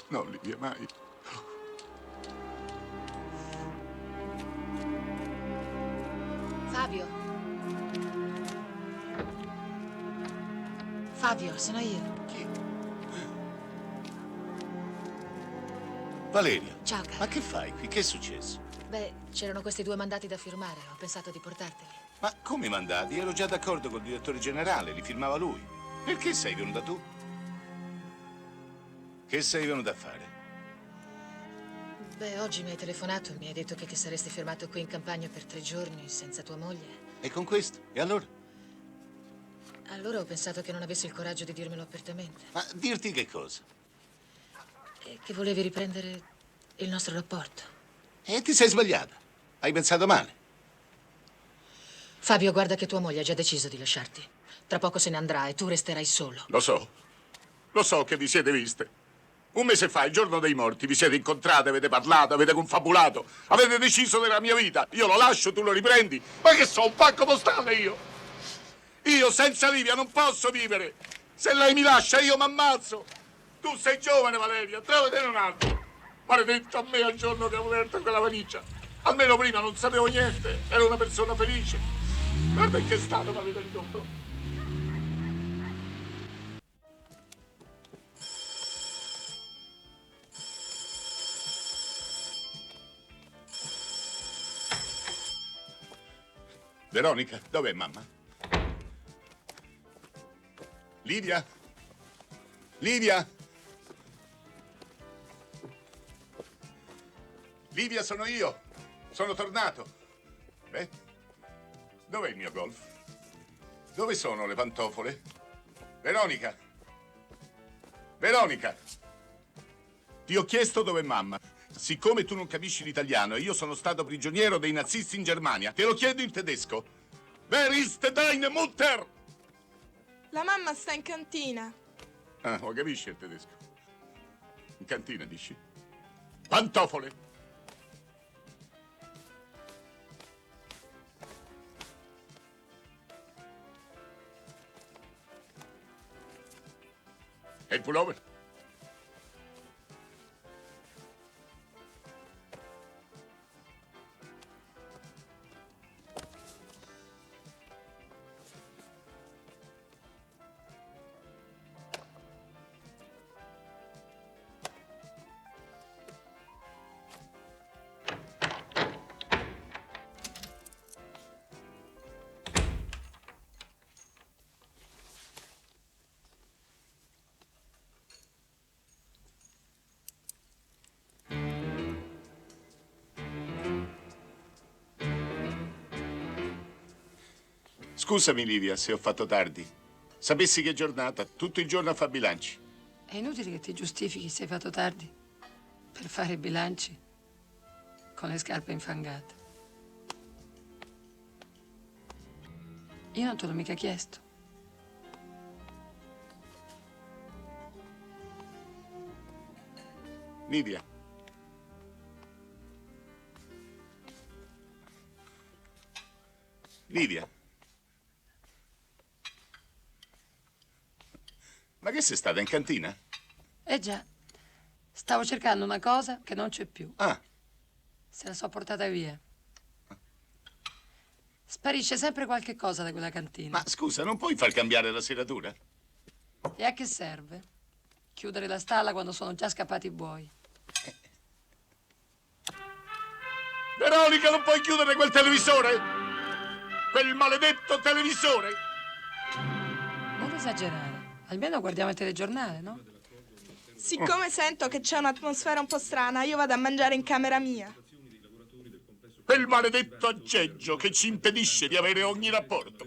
Speaker 4: No, Livia, mai.
Speaker 1: Fabio. Fabio, sono io.
Speaker 4: Chi? Valeria.
Speaker 1: Ciao, cara.
Speaker 4: Ma che fai qui? Che è successo?
Speaker 1: Beh, c'erano questi 2 mandati da firmare. Ho pensato di portarteli.
Speaker 4: Ma come mandati? Ero già d'accordo col direttore generale, li firmava lui. Perché sei venuta tu? Che sei venuta a fare?
Speaker 1: Beh, oggi mi hai telefonato e mi hai detto che ti saresti fermato qui in campagna per 3 giorni senza tua moglie.
Speaker 4: E con questo? E allora?
Speaker 1: Allora ho pensato che non avessi il coraggio di dirmelo apertamente.
Speaker 4: Ma dirti che cosa?
Speaker 1: E che volevi riprendere il nostro rapporto.
Speaker 4: E ti sei sbagliata. Hai pensato male.
Speaker 1: Fabio, guarda che tua moglie ha già deciso di lasciarti. Tra poco se ne andrà e tu resterai solo.
Speaker 4: Lo so che vi siete viste. 1 mese fa, il giorno dei morti, vi siete incontrate, avete parlato, avete confabulato, avete deciso della mia vita. Io lo lascio, tu lo riprendi. Ma che so, un pacco postale io? Io senza Livia non posso vivere. Se lei mi lascia, io mi ammazzo. Tu sei giovane, Valeria, trovatene un altro. Maledetto a me al giorno che ho aperto quella valigia. Almeno prima non sapevo niente, ero una persona felice. Guarda in che stato mi avete ridotto. Veronica, dov'è mamma? Livia? Livia? Livia, sono io. Sono tornato. Beh, dov'è il mio golf? Dove sono le pantofole? Veronica? Veronica? Ti ho chiesto dov'è mamma. Siccome tu non capisci l'italiano e io sono stato prigioniero dei nazisti in Germania, te lo chiedo in tedesco. Wer ist deine Mutter?
Speaker 19: La mamma sta in cantina.
Speaker 4: Ah, lo capisci il tedesco? In cantina, dici? Pantofole! E il pullover? Scusami, Livia, se ho fatto tardi. Sapessi che giornata, tutto il giorno a fare bilanci.
Speaker 5: È inutile che ti giustifichi se hai fatto tardi per fare i bilanci con le scarpe infangate. Io non te l'ho mica chiesto.
Speaker 4: Livia. Livia. Ma che sei stata in cantina?
Speaker 5: Eh già, stavo cercando una cosa che non c'è più.
Speaker 4: Ah.
Speaker 5: Se la so portata via. Sparisce sempre qualche cosa da quella cantina.
Speaker 4: Ma scusa, non puoi far cambiare la serratura?
Speaker 5: E a che serve? Chiudere la stalla quando sono già scappati i buoi.
Speaker 4: Veronica, non puoi chiudere quel televisore? Quel maledetto televisore!
Speaker 5: Non esagerare. Almeno guardiamo il telegiornale, no?
Speaker 19: Siccome sento che c'è un'atmosfera un po' strana, io vado a mangiare in camera mia.
Speaker 4: Quel maledetto aggeggio che ci impedisce di avere ogni rapporto.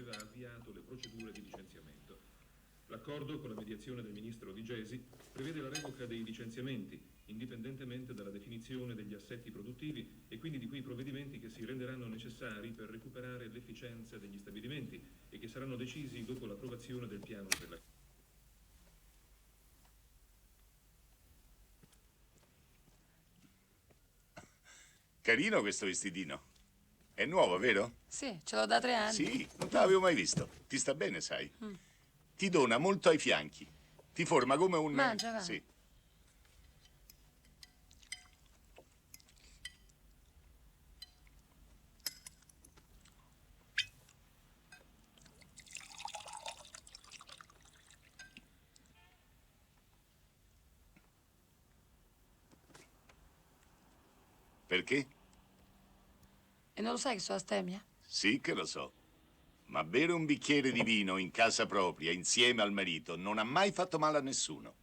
Speaker 15: L'accordo con la mediazione del ministro Di Gesi prevede la revoca dei licenziamenti, indipendentemente dalla definizione degli assetti produttivi e quindi di quei provvedimenti che si renderanno necessari per recuperare l'efficienza degli stabilimenti e che saranno decisi dopo l'approvazione del piano per la...
Speaker 4: Carino questo vestitino. È nuovo, vero?
Speaker 5: Sì, ce l'ho da 3 anni.
Speaker 4: Sì, non te l'avevo mai visto. Ti sta bene, sai. Ti dona molto ai fianchi. Ti forma come un...
Speaker 5: Mangia, va.
Speaker 4: Sì. Perché?
Speaker 5: E non lo sai che sono astemia?
Speaker 4: Sì che lo so. Ma bere un bicchiere di vino in casa propria, insieme al marito, non ha mai fatto male a nessuno.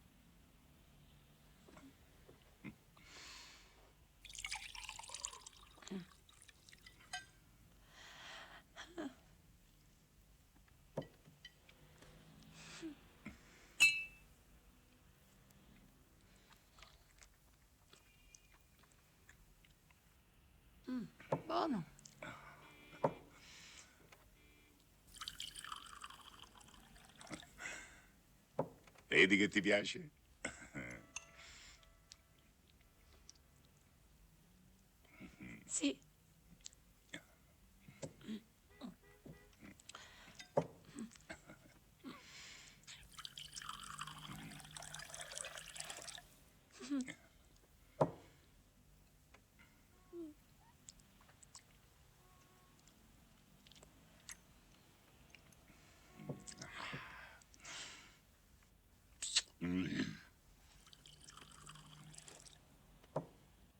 Speaker 5: Buono.
Speaker 4: Vedi che ti piace?
Speaker 5: Sì.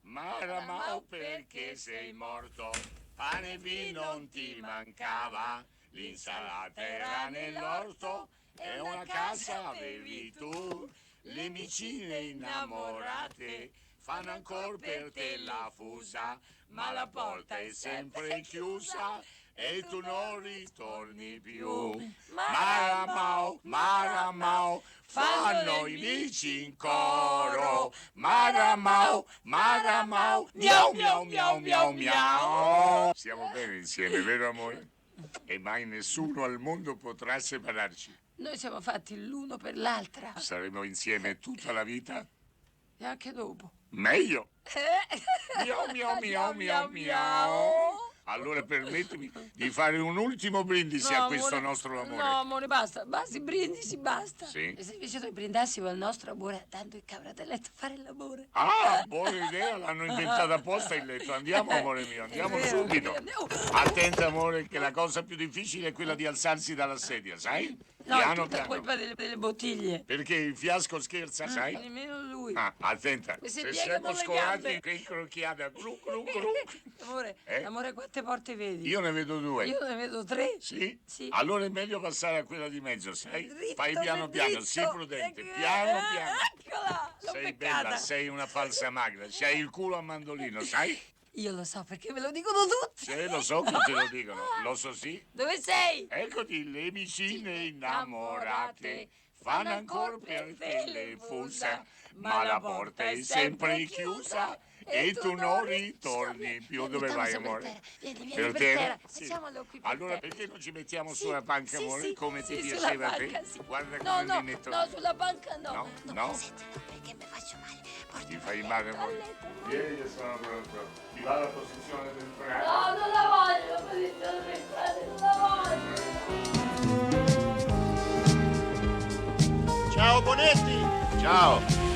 Speaker 4: Maramao, perché sei morto? Pane e vino non ti mancava, l'insalata era nell'orto e una casa avevi tu. Le vicine innamorate fanno ancora per te la fusa, ma la porta è sempre chiusa e tu non ritorni più. Maramao, Maramao, fanno i bici in coro. Maramao, Maramao, miau miau miau miau miau. Stiamo bene insieme, vero amore? E mai nessuno al mondo potrà separarci.
Speaker 5: Noi siamo fatti l'uno per l'altra.
Speaker 4: Saremo insieme tutta la vita?
Speaker 5: E anche dopo.
Speaker 4: Meglio. Miau miau miau miau miau. Allora permettimi di fare un ultimo brindisi a questo nostro amore.
Speaker 5: No, amore, basta. Basta, i brindisi, basta.
Speaker 4: Sì?
Speaker 5: E se invece noi brindassimo il nostro amore andando in camera da letto a fare l'amore?
Speaker 4: Ah, buona idea, l'hanno inventata apposta il letto. Andiamo, amore mio, andiamo subito.
Speaker 5: Andiamo.
Speaker 4: Attenta, amore, che la cosa più difficile è quella di alzarsi dalla sedia, sai?
Speaker 5: No, è
Speaker 4: Piano,
Speaker 5: tutta
Speaker 4: piano.
Speaker 5: colpa delle bottiglie.
Speaker 4: Perché il fiasco scherza, sai?
Speaker 5: Nemmeno lui.
Speaker 4: Ah, attenta.
Speaker 5: Mi si
Speaker 4: Se
Speaker 5: piegano
Speaker 4: siamo
Speaker 5: le
Speaker 4: scolati,
Speaker 5: gambe.
Speaker 4: che incrocchiata. Glu, glu, glu.
Speaker 5: Amore, amore, quante porte vedi?
Speaker 4: Io ne vedo 2.
Speaker 5: Io ne vedo 3.
Speaker 4: Sì?
Speaker 5: Sì.
Speaker 4: Allora è meglio passare a quella di mezzo, sai?
Speaker 5: Dritto,
Speaker 4: Fai piano piano,
Speaker 5: dritto.
Speaker 4: sii prudente, piano piano.
Speaker 5: Eccola, l'ho
Speaker 4: Sei
Speaker 5: beccata.
Speaker 4: bella, sei una falsa magra, c'hai il culo a mandolino, sai?
Speaker 3: Io lo so perché me lo dicono tutti.
Speaker 6: Sì, lo so che te lo dicono, lo so sì.
Speaker 3: Dove sei?
Speaker 6: Eccoti, le vicine innamorate fanno ancora per te le fusa, ma la porta è sempre chiusa e tu non ritorni più. Dove vai, amore?
Speaker 3: Vieni
Speaker 6: Per
Speaker 3: per
Speaker 6: terra?
Speaker 3: terra.
Speaker 6: Sì.
Speaker 3: Facciamolo qui per
Speaker 6: Allora
Speaker 3: terra.
Speaker 6: perché non ci mettiamo sulla panca, amore,
Speaker 3: sì,
Speaker 6: come ti
Speaker 3: sì,
Speaker 6: piaceva a
Speaker 3: sulla
Speaker 6: te?
Speaker 3: panca, sì.
Speaker 6: Guarda
Speaker 3: No,
Speaker 6: come
Speaker 3: no,
Speaker 6: mi metto.
Speaker 3: no, sulla panca no.
Speaker 6: No?
Speaker 3: Senti, no, perché mi faccio male.
Speaker 6: Ti fai male, amore? Vieni che sono pronto. Ti va la posizione del freno.
Speaker 3: No, non la voglio, la posizione del frate, non la voglio.
Speaker 2: Ciao Bonetti!
Speaker 6: Ciao!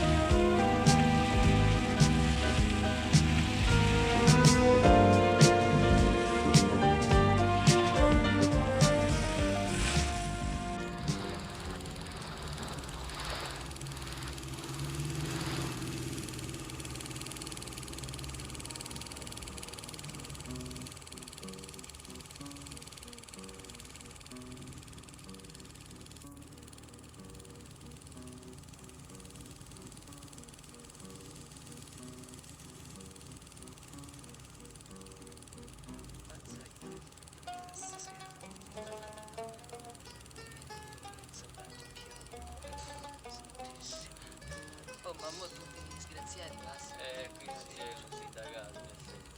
Speaker 1: Oh, mamma, tutti gli disgraziati passano.
Speaker 18: Qui si dice che sono sindacati, in effetti.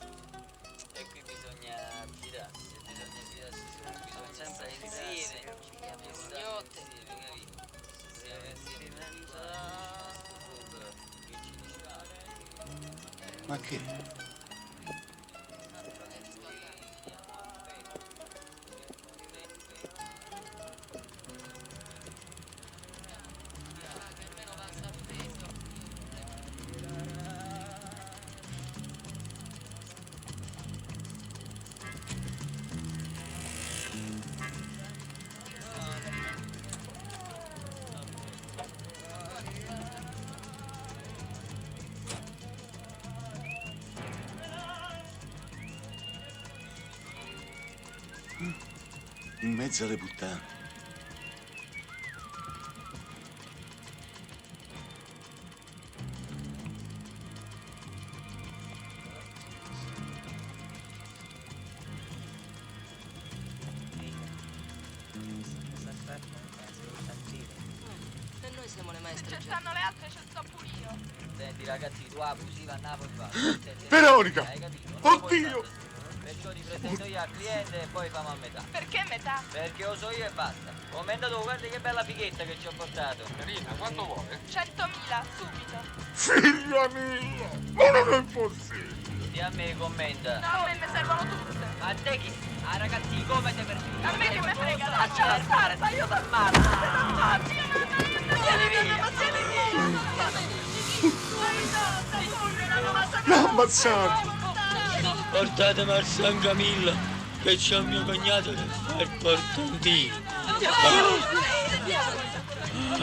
Speaker 18: E qui bisogna fidarsi, bisogna sempre insieme.
Speaker 1: Pugnotte.
Speaker 6: Ma che? In mezzo alle puttane.
Speaker 11: E noi siamo le maestre.
Speaker 19: Se stanno le altre, ci sto pure io.
Speaker 18: Senti ragazzi, tu abusiva a Napoli va.
Speaker 6: Veronica!
Speaker 18: Hai capito?
Speaker 6: Oddio!
Speaker 18: Perciò ti presento io al cliente e poi famo a metà.
Speaker 19: Perché metà?
Speaker 18: Perché lo so io e basta. Commentato, guarda che bella fighetta che ci ho portato. Carina, quanto vuole?
Speaker 19: 100.000, subito.
Speaker 6: Figlia mia! Ma non è possibile!
Speaker 18: Di a me commenta.
Speaker 19: No, a me ne servono tutte.
Speaker 18: A te chi? Ah ragazzi, come te per
Speaker 19: A me che mi frega, lasciala stare, sai, io t'ammazzo. T'ammazzo. Vieni via.
Speaker 6: L'ha ammazzato!
Speaker 20: Portatemi al San Camillo, che c'è un mio cognato che fa il portantino.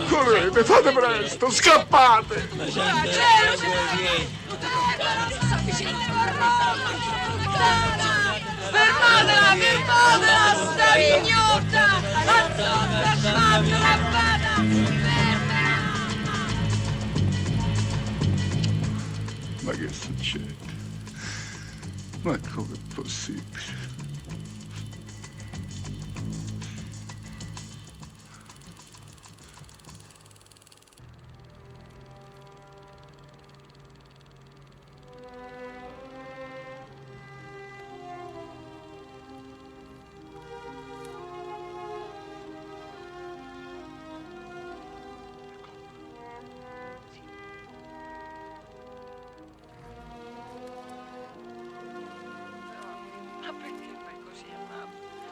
Speaker 6: Correte, fate presto, scappate!
Speaker 20: Ma sente,
Speaker 3: Fermatela, fermatela, sta vignotta!
Speaker 6: Ma che succede? Ma com'è possibile?
Speaker 5: Ma perché fai così, mamma?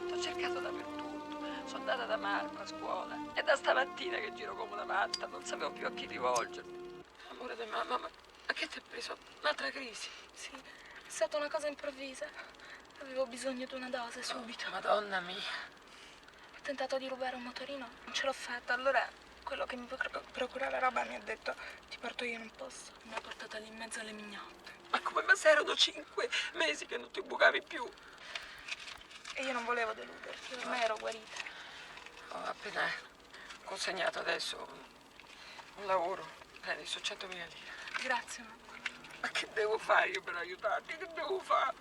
Speaker 5: T'ho cercato dappertutto. Sono andata da Marco a scuola. È da stamattina che giro come una matta, non sapevo più a chi rivolgermi. Amore di mamma, ma che ti è preso? Un'altra crisi?
Speaker 19: Sì, è stata una cosa improvvisa. Avevo bisogno di una dose subito.
Speaker 5: Madonna mia.
Speaker 19: Ho tentato di rubare un motorino, non ce l'ho fatta. Allora quello che mi procura la roba mi ha detto ti porto io in un posto. Mi ha portata lì in mezzo alle mignotte.
Speaker 5: Ma come? Ma se erano 5 mesi che non ti bucavi più.
Speaker 19: E io non volevo deluderti, ormai ero guarita.
Speaker 5: Ho appena consegnato adesso un lavoro. Prendi su 100.000 lire.
Speaker 19: Grazie, mamma.
Speaker 5: Ma che devo fare io per aiutarti? Che devo fare?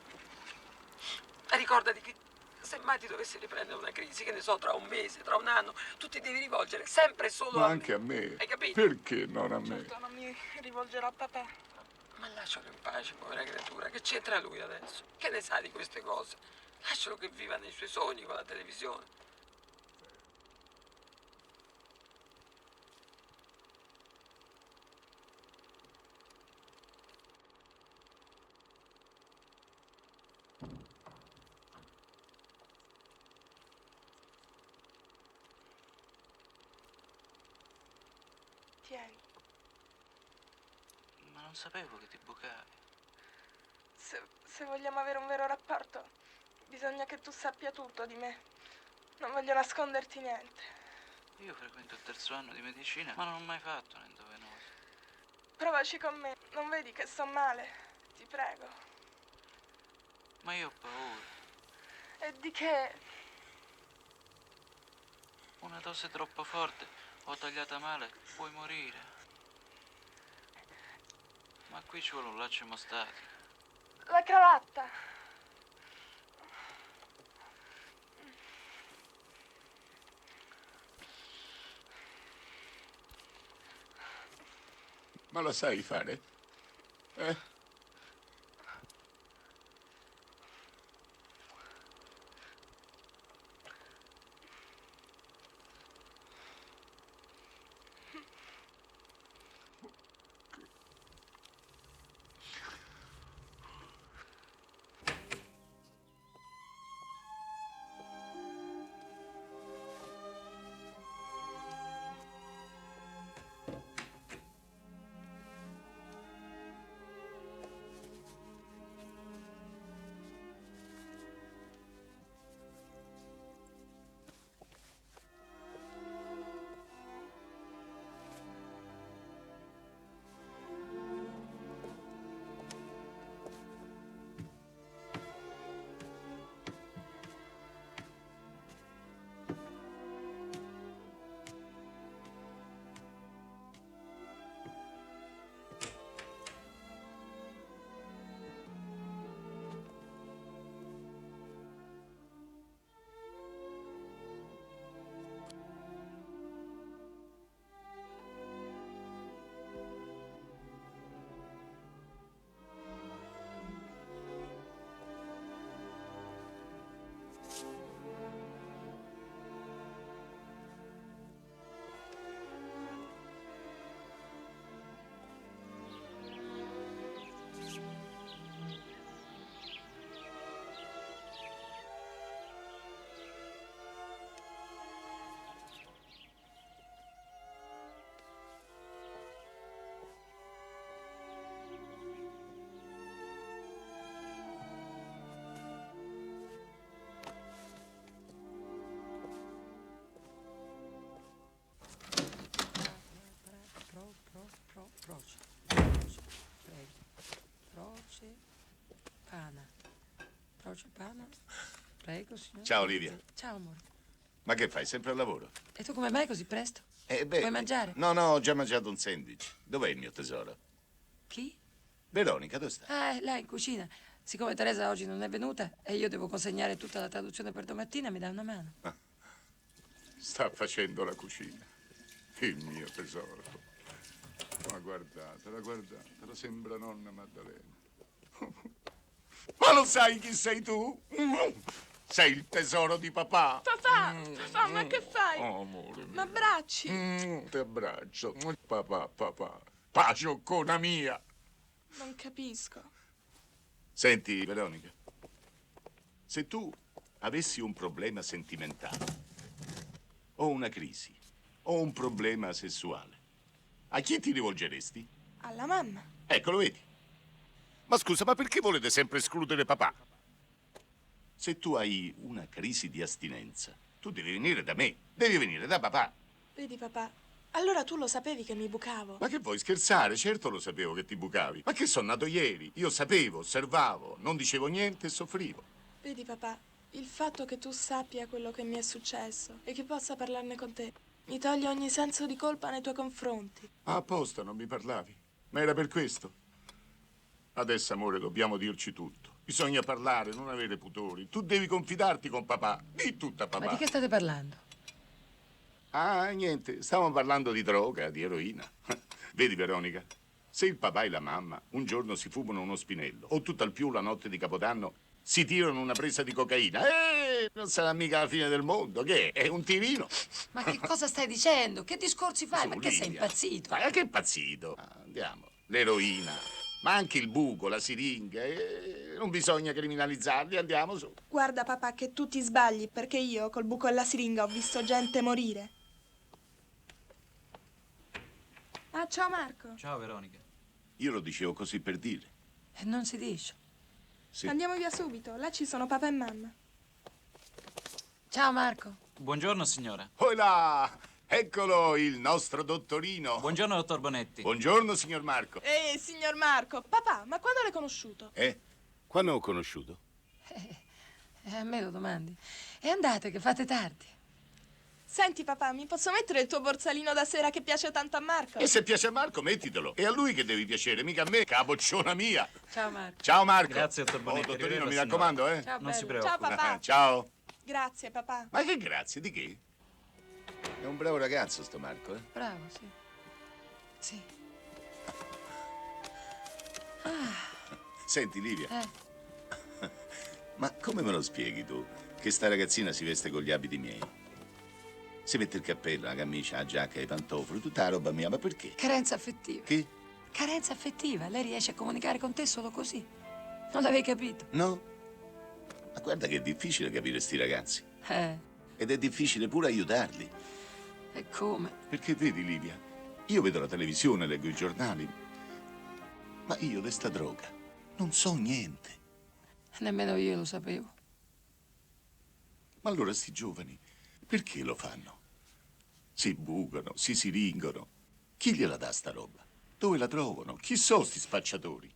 Speaker 5: E ricordati che se mai ti dovessi riprendere una crisi, che ne so, tra un mese, tra un anno, tu ti devi rivolgere sempre solo
Speaker 6: Ma
Speaker 5: a
Speaker 6: anche a me.
Speaker 5: Hai capito?
Speaker 6: Perché non a me?
Speaker 19: Certo, non mi rivolgerò a papà.
Speaker 5: Ma lascialo in pace, povera creatura. Che c'entra lui adesso? Che ne sa di queste cose? Lascialo che viva nei suoi sogni con la televisione.
Speaker 19: Tieni.
Speaker 18: Ma non sapevo che ti bucavi.
Speaker 19: Se vogliamo avere un vero rapporto, bisogna che tu sappia tutto di me. Non voglio nasconderti niente.
Speaker 18: Io frequento il 3° anno di medicina, ma non ho mai fatto un'endovenosi.
Speaker 19: Provaci con me. Non vedi che sto male? Ti prego.
Speaker 18: Ma io ho paura.
Speaker 19: E di che?
Speaker 18: Una dose troppo forte o tagliata male, puoi morire. Ma qui ci vuole un laccio emostatico.
Speaker 19: La cravatta.
Speaker 6: Ma la sai fare? Eh?
Speaker 3: Proce. Prego. Proce. Pana. Proce pana. Prego, signore.
Speaker 4: Ciao, Olivia.
Speaker 3: Ciao, amore.
Speaker 4: Ma che fai? Sempre al lavoro?
Speaker 3: E tu come mai così presto?
Speaker 4: Beh,
Speaker 3: Vuoi mangiare?
Speaker 4: No, ho già mangiato un sandwich. Dov'è il mio tesoro?
Speaker 3: Chi?
Speaker 4: Veronica, dove sta?
Speaker 3: Ah, è là in cucina. Siccome Teresa oggi non è venuta e io devo consegnare tutta la traduzione per domattina, mi dai una mano?
Speaker 6: Sta facendo la cucina. Il mio tesoro. Ma guardatela, sembra nonna Maddalena. Ma lo sai chi sei tu? Sei il tesoro di papà.
Speaker 19: Papà, ma che fai?
Speaker 6: Oh, amore mio.
Speaker 19: Ma abbracci.
Speaker 6: Ti abbraccio. Papà. Pacioccona mia.
Speaker 19: Non capisco.
Speaker 4: Senti, Veronica, se tu avessi un problema sentimentale, o una crisi, o un problema sessuale, a chi ti rivolgeresti?
Speaker 19: Alla mamma.
Speaker 4: Ecco, lo vedi. Ma scusa, ma perché volete sempre escludere papà? Se tu hai una crisi di astinenza, tu devi venire da me, devi venire da papà.
Speaker 19: Vedi, papà, allora tu lo sapevi che mi bucavo.
Speaker 4: Ma che vuoi scherzare? Certo lo sapevo che ti bucavi. Ma che sono nato ieri? Io sapevo, osservavo, non dicevo niente e soffrivo.
Speaker 19: Vedi, papà, il fatto che tu sappia quello che mi è successo e che possa parlarne con te mi toglie ogni senso di colpa nei tuoi confronti.
Speaker 6: Apposta non mi parlavi. Ma era per questo.
Speaker 4: Adesso, amore, dobbiamo dirci tutto. Bisogna parlare, non avere pudori. Tu devi confidarti con papà. Di tutto a papà.
Speaker 3: Ma di che state parlando?
Speaker 4: Ah, niente. Stavamo parlando di droga, di eroina. Vedi, Veronica, se il papà e la mamma un giorno si fumano uno spinello o tutt'al più la notte di Capodanno si tirano una presa di cocaina, non sarà mica la fine del mondo. Che è? È un tirino.
Speaker 3: Ma che cosa stai dicendo? Che discorsi fai? Ma che sei
Speaker 4: Livia.
Speaker 3: impazzito?
Speaker 4: Ma che impazzito? Andiamo. L'eroina, ma anche il buco, la siringa. Non bisogna criminalizzarli, andiamo su.
Speaker 19: Guarda papà che tu ti sbagli perché io col buco e la siringa ho visto gente morire. Ah, ciao Marco.
Speaker 10: Ciao Veronica.
Speaker 4: Io lo dicevo così per dire.
Speaker 3: E non si dice.
Speaker 4: Sì.
Speaker 19: Andiamo via subito, là ci sono papà e mamma.
Speaker 3: Ciao Marco.
Speaker 10: Buongiorno signora.
Speaker 4: Poi là, eccolo il nostro dottorino.
Speaker 10: Buongiorno dottor Bonetti.
Speaker 4: Buongiorno signor Marco.
Speaker 19: Signor Marco, papà, ma quando l'hai conosciuto?
Speaker 4: Quando ho conosciuto?
Speaker 3: A me lo domandi. E andate che fate tardi.
Speaker 19: Senti papà, mi posso mettere il tuo borsalino da sera che piace tanto a Marco?
Speaker 4: E se piace a Marco, mettitelo. È a lui che devi piacere, mica a me, capocciona mia.
Speaker 3: Ciao Marco.
Speaker 4: Ciao Marco.
Speaker 10: Grazie dottor Bonetti.
Speaker 4: Dottorino, mi
Speaker 10: Arrivederla,
Speaker 4: raccomando,
Speaker 3: Ciao,
Speaker 10: Non si
Speaker 3: bello.
Speaker 10: preoccupi.
Speaker 19: Ciao papà.
Speaker 4: Ciao.
Speaker 19: Grazie papà.
Speaker 4: Ma che grazie, di che? È un bravo ragazzo sto Marco,
Speaker 3: Bravo, sì. Sì.
Speaker 4: Senti, Livia, ma come me lo spieghi tu che sta ragazzina si veste con gli abiti miei? Si mette il cappello, la camicia, la giacca, i pantofoli, tutta la roba mia, ma perché?
Speaker 3: Carenza affettiva.
Speaker 4: Che?
Speaker 3: Carenza affettiva. Lei riesce a comunicare con te solo così. Non l'avevi capito?
Speaker 4: No? Ma guarda che è difficile capire sti ragazzi. Ed è difficile pure aiutarli.
Speaker 3: E come?
Speaker 4: Perché vedi, Livia, io vedo la televisione, leggo i giornali, ma io di sta droga non so niente.
Speaker 3: Nemmeno io lo sapevo.
Speaker 4: Ma allora sti giovani, perché lo fanno? Si bucano, si siringono. Chi gliela dà sta roba? Dove la trovano? Chi sono sti spacciatori?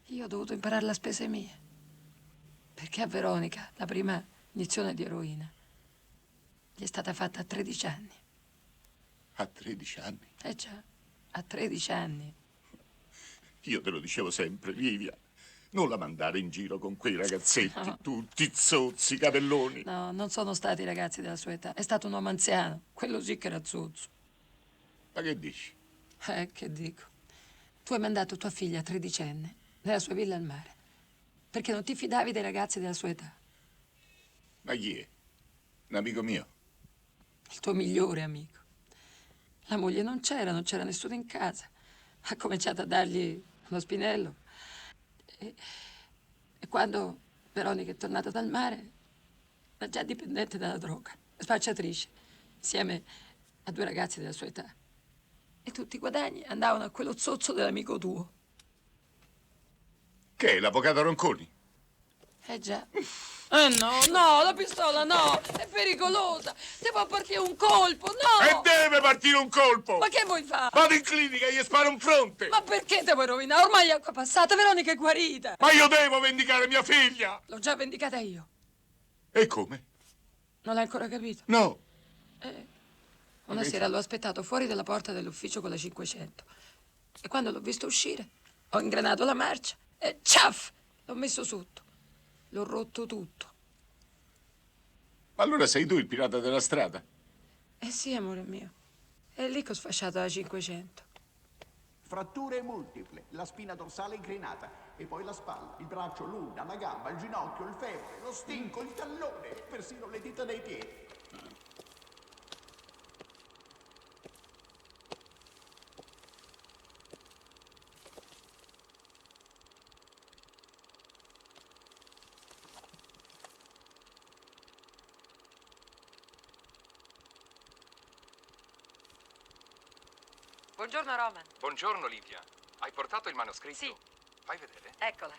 Speaker 3: Io ho dovuto imparare le spese mie. Perché a Veronica la prima iniezione di eroina gli è stata fatta a 13 anni.
Speaker 4: A 13 anni?
Speaker 3: Eh già, a 13 anni.
Speaker 4: Io te lo dicevo sempre, Livia. Non la mandare in giro con quei ragazzetti,
Speaker 3: No.
Speaker 4: tutti zozzi, capelloni.
Speaker 3: No, non sono stati ragazzi della sua età. È stato un uomo anziano. Quello sì che era zozzo.
Speaker 4: Ma che dici?
Speaker 3: Che dico. Tu hai mandato tua figlia tredicenne nella sua villa al mare. Perché non ti fidavi dei ragazzi della sua età.
Speaker 4: Ma chi è? Un amico mio?
Speaker 3: Il tuo migliore amico. La moglie non c'era nessuno in casa. Ha cominciato a dargli uno spinello. E quando Veronica è tornata dal mare, era già dipendente dalla droga, spacciatrice, insieme a 2 ragazzi della sua età. E tutti i guadagni andavano a quello zozzo dell'amico tuo.
Speaker 4: Che è, l'avvocato Ronconi?
Speaker 3: Eh già. No, la pistola no, è pericolosa. Ti può partire un colpo, no!
Speaker 4: E deve partire un colpo!
Speaker 3: Ma che vuoi fare?
Speaker 4: Vado in clinica e gli sparo un fronte!
Speaker 3: Ma perché te vuoi rovinare? Ormai è acqua passata, Veronica è guarita.
Speaker 4: Ma io devo vendicare mia figlia!
Speaker 3: L'ho già vendicata io.
Speaker 4: E come?
Speaker 3: Non l'hai ancora capito?
Speaker 4: No.
Speaker 3: Una sera l'ho aspettato fuori dalla porta dell'ufficio con la 500. E quando l'ho visto uscire, ho ingranato la marcia e ciaff! L'ho messo sotto. L'ho rotto tutto.
Speaker 4: Ma allora sei tu il pirata della strada?
Speaker 3: Eh sì, amore mio. È lì che ho sfasciato la 500.
Speaker 13: Fratture multiple, la spina dorsale inclinata, e poi la spalla, il braccio, l'una, la gamba, il ginocchio, il femore, lo stinco, il tallone, persino le dita dei piedi.
Speaker 3: Buongiorno, Roman.
Speaker 21: Buongiorno Livia. Hai portato il manoscritto?
Speaker 3: Sì.
Speaker 21: Fai vedere.
Speaker 3: Eccola.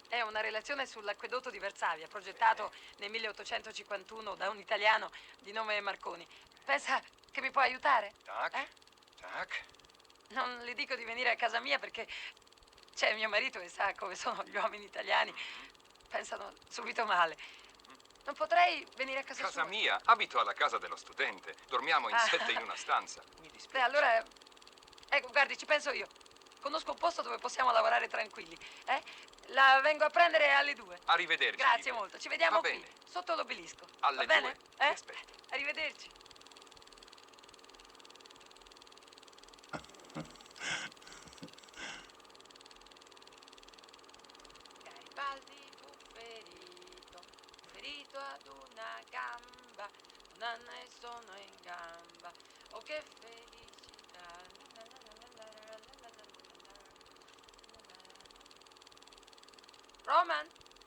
Speaker 3: È una relazione sull'acquedotto di Varsavia, progettato nel 1851 da un italiano di nome Marconi. Pensa che mi può aiutare?
Speaker 21: Tac. Tac.
Speaker 3: Non le dico di venire a casa mia perché c'è mio marito e sa come sono gli uomini italiani. Pensano subito male. Non potrei venire a casa
Speaker 21: Casa
Speaker 3: sua?
Speaker 21: mia. Abito alla casa dello studente. Dormiamo in 7 in una stanza. Mi dispiace.
Speaker 3: Beh, allora... Ecco, guardi, ci penso io. conosco un posto dove possiamo lavorare tranquilli. La vengo a prendere alle 2.
Speaker 21: Arrivederci.
Speaker 3: Grazie
Speaker 21: Livia.
Speaker 3: molto, ci vediamo
Speaker 21: Va
Speaker 3: qui,
Speaker 21: bene.
Speaker 3: sotto l'obelisco.
Speaker 21: Alle
Speaker 3: Va bene?
Speaker 21: 2. Ti aspetto.
Speaker 3: Arrivederci. Garibaldi fu ferito ad una gamba, un anno e sono in gamba. Oh che felicità. Roman,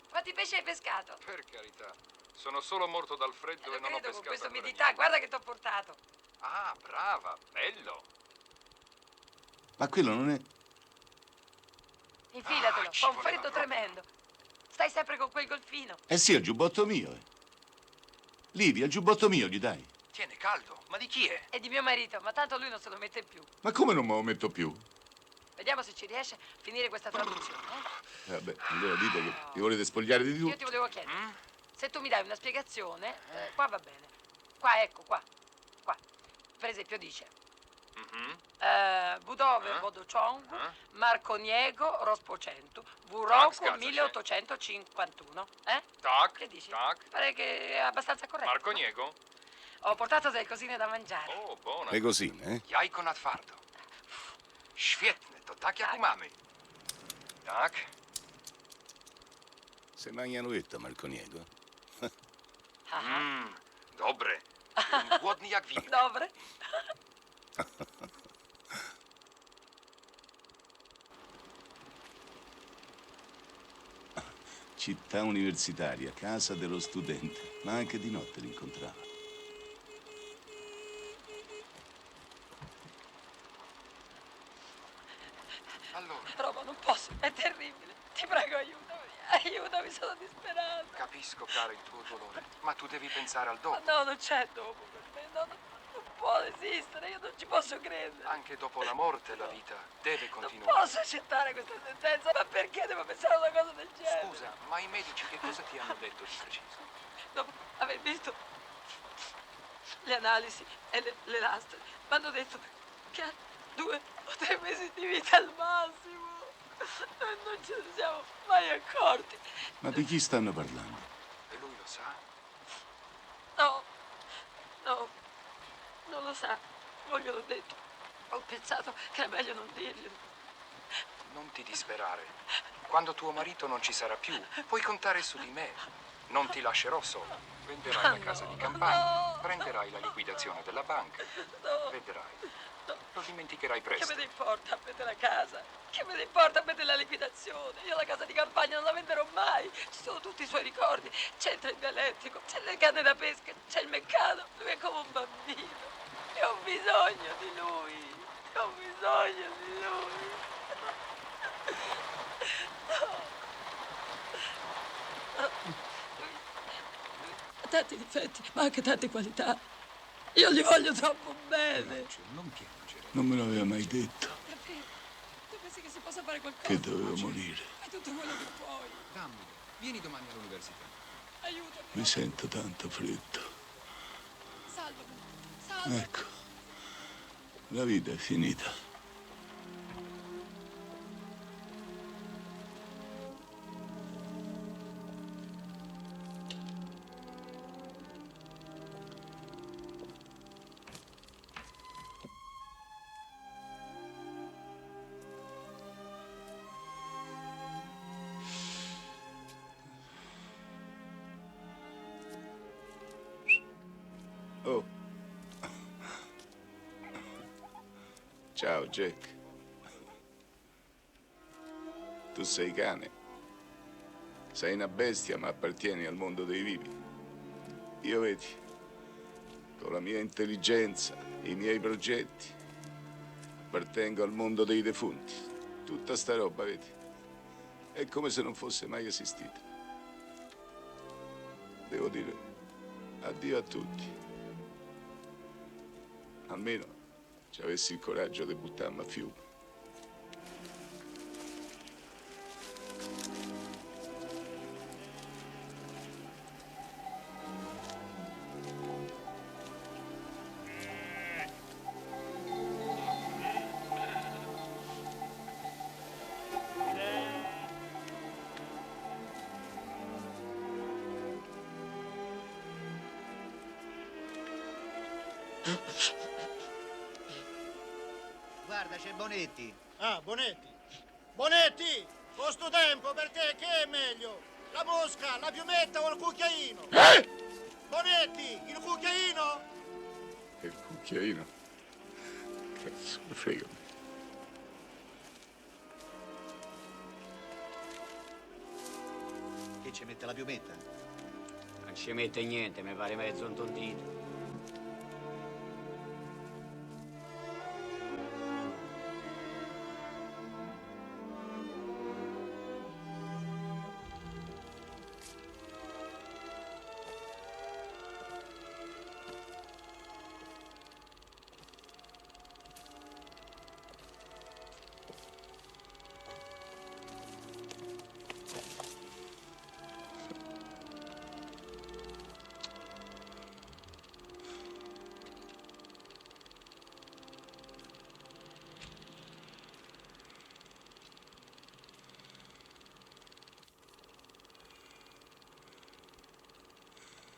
Speaker 3: quanti pesci hai pescato?
Speaker 21: Per carità. Sono solo morto dal freddo e non ho
Speaker 3: Credo
Speaker 21: pescato
Speaker 3: con questa
Speaker 21: ancora
Speaker 3: umidità,
Speaker 21: niente.
Speaker 3: guarda che t'ho portato.
Speaker 21: Ah, brava, bello.
Speaker 4: Ma quello non è...
Speaker 3: Infilatelo, fa un freddo tremendo. Stai sempre con quel golfino.
Speaker 4: Eh sì, è il giubbotto mio, Livia, il giubbotto mio, gli dai.
Speaker 21: Tiene caldo. Ma di chi è?
Speaker 3: È di mio marito, ma tanto lui non se lo mette più.
Speaker 4: Ma come non me lo metto più?
Speaker 3: Vediamo se ci riesce a finire questa traduzione.
Speaker 4: Vabbè, allora dite che vi volete spogliare di
Speaker 3: Io
Speaker 4: tutto.
Speaker 3: ti volevo chiedere, se tu mi dai una spiegazione, qua va bene. Qua, ecco, qua. Per esempio dice, Budove Vodociągu, Marconiego, Rospocentu, Vuroco
Speaker 21: zgadza się.
Speaker 3: 1851.
Speaker 21: Tak,
Speaker 3: Che dici?
Speaker 21: tak.
Speaker 3: Pare che è abbastanza corretto.
Speaker 21: Marconiego?
Speaker 3: Ho portato delle cosine da mangiare.
Speaker 21: O, buona.
Speaker 4: Le cosine,
Speaker 21: Jajko na twardo. Świetne, to tak jak u mamy. Tak?
Speaker 4: Se mangiano etta, Marconiego.
Speaker 21: Dobre. Głodny jak wilk.
Speaker 3: Dobre.
Speaker 4: Città universitaria, casa dello studente, ma anche di notte li incontrava.
Speaker 21: Allora,
Speaker 3: Roma, non posso, è terribile. Ti prego, aiutami, sono disperato.
Speaker 21: capisco, cara, il tuo dolore, ma tu devi pensare al
Speaker 3: Ma
Speaker 21: dopo.
Speaker 3: no, non c'è dopo per me, no, non può esistere, io non ci posso credere.
Speaker 21: Anche dopo la morte la vita deve
Speaker 3: Non
Speaker 21: continuare.
Speaker 3: posso accettare questa sentenza, ma perché devo pensare a una cosa del genere?
Speaker 21: Scusa, ma i medici che cosa ti hanno detto di preciso?
Speaker 3: Dopo aver visto le analisi e le lastre, mi hanno detto che ha 2 o 3 mesi di vita al massimo. Noi non ce ne siamo mai accorti.
Speaker 4: Ma di chi stanno parlando?
Speaker 21: E lui lo sa?
Speaker 3: No, non lo sa. Non gliel'ho detto. Ho pensato che era meglio non dirglielo.
Speaker 21: Non ti disperare. Quando tuo marito non ci sarà più, puoi contare su di me. Non ti lascerò solo. Venderai la casa di campagna, prenderai la liquidazione della banca. Vedrai. Lo dimenticherai
Speaker 3: Che
Speaker 21: presto.
Speaker 3: me ne importa a me della casa? Che me ne importa a me della liquidazione? Io la casa di campagna non la venderò mai. Ci sono tutti i suoi ricordi. C'è il treno elettrico, c'è le canne da pesca, c'è il meccano. Lui è come un bambino. E ho bisogno di lui. Ho bisogno di lui. Ha tanti difetti, ma anche tante qualità. Io gli voglio troppo bene.
Speaker 21: Non piangere.
Speaker 4: Non me l'aveva mai detto
Speaker 3: Davvero? Tu pensi che si possa fare qualcosa?
Speaker 4: che dovevo morire.
Speaker 3: Fai tutto quello che puoi.
Speaker 21: Dammelo. Vieni domani all'università.
Speaker 3: Aiutami.
Speaker 4: Mi sento tanto freddo.
Speaker 3: Salvami.
Speaker 4: Ecco, la vita è finita. Oh. Ciao, Jack. Tu sei cane. Sei una bestia, ma appartieni al mondo dei vivi. Io, vedi, con la mia intelligenza, i miei progetti, appartengo al mondo dei defunti. Tutta sta roba, vedi, è come se non fosse mai esistita. Devo dire addio a tutti. Almeno ci avessi il coraggio di buttarmi a fiume.
Speaker 7: Guarda, c'è Bonetti.
Speaker 22: Ah, Bonetti. Bonetti, con sto tempo per te che è meglio? La mosca, la piumetta o il cucchiaino? Bonetti, il cucchiaino?
Speaker 6: Il cucchiaino? Cazzo, mi frega.
Speaker 7: Che ci mette la piumetta?
Speaker 23: Non ci mette niente, mi pare mezzo un tontino.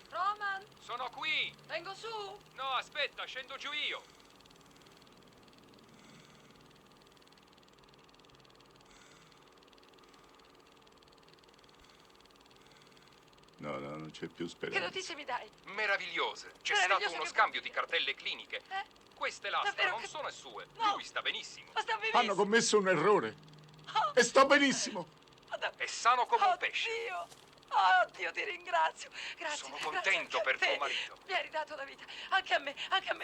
Speaker 3: Roman,
Speaker 21: Sono qui!
Speaker 3: vengo su.
Speaker 21: No, aspetta, scendo giù io!
Speaker 6: No, non c'è più
Speaker 3: Che
Speaker 6: speranza.
Speaker 3: notizie mi dai?
Speaker 21: Meravigliose! C'è
Speaker 3: Meravigliose
Speaker 21: stato uno
Speaker 3: che-
Speaker 21: scambio di cartelle cliniche. Queste lastre
Speaker 3: Davvero
Speaker 21: non
Speaker 3: che-
Speaker 21: sono sue.
Speaker 3: No.
Speaker 21: Lui sta benissimo.
Speaker 3: Ma sta benissimo.
Speaker 6: Hanno commesso un errore. E sto benissimo.
Speaker 21: È sano come un pesce.
Speaker 3: Oddio, ti ringrazio. Grazie.
Speaker 21: Sono contento
Speaker 3: grazie
Speaker 21: per
Speaker 3: a te.
Speaker 21: tuo marito.
Speaker 3: Mi hai ridato la vita. Anche a me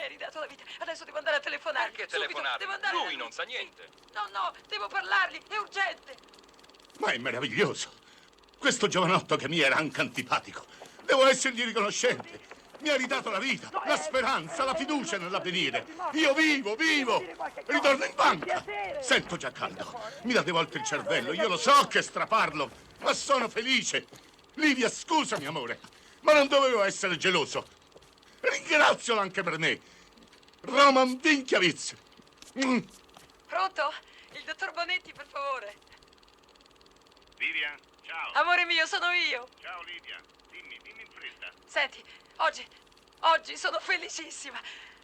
Speaker 3: hai ridato la vita. Adesso devo andare a telefonare.
Speaker 21: Perché
Speaker 3: Subito,
Speaker 21: telefonare?
Speaker 3: devo andare
Speaker 21: Lui non sa niente.
Speaker 3: No, devo parlargli. È urgente.
Speaker 4: Ma è meraviglioso. Questo giovanotto che mi era anche antipatico. Devo essergli riconoscente. Mi ha ridato la vita, la speranza, la fiducia nell'avvenire. Io vivo. Ritorno in banca. Sento già caldo. Mi dà di volte il cervello. Io lo so che straparlo, ma sono felice. Livia, scusami, amore, ma non dovevo essere geloso. Ringrazialo anche per me. Roman Vinchiavitz.
Speaker 3: Pronto? Il dottor Bonetti, per favore.
Speaker 4: Livia, ciao.
Speaker 3: Amore mio, sono io.
Speaker 4: Ciao, Livia. Dimmi in fretta.
Speaker 3: Senti, oggi sono felicissima.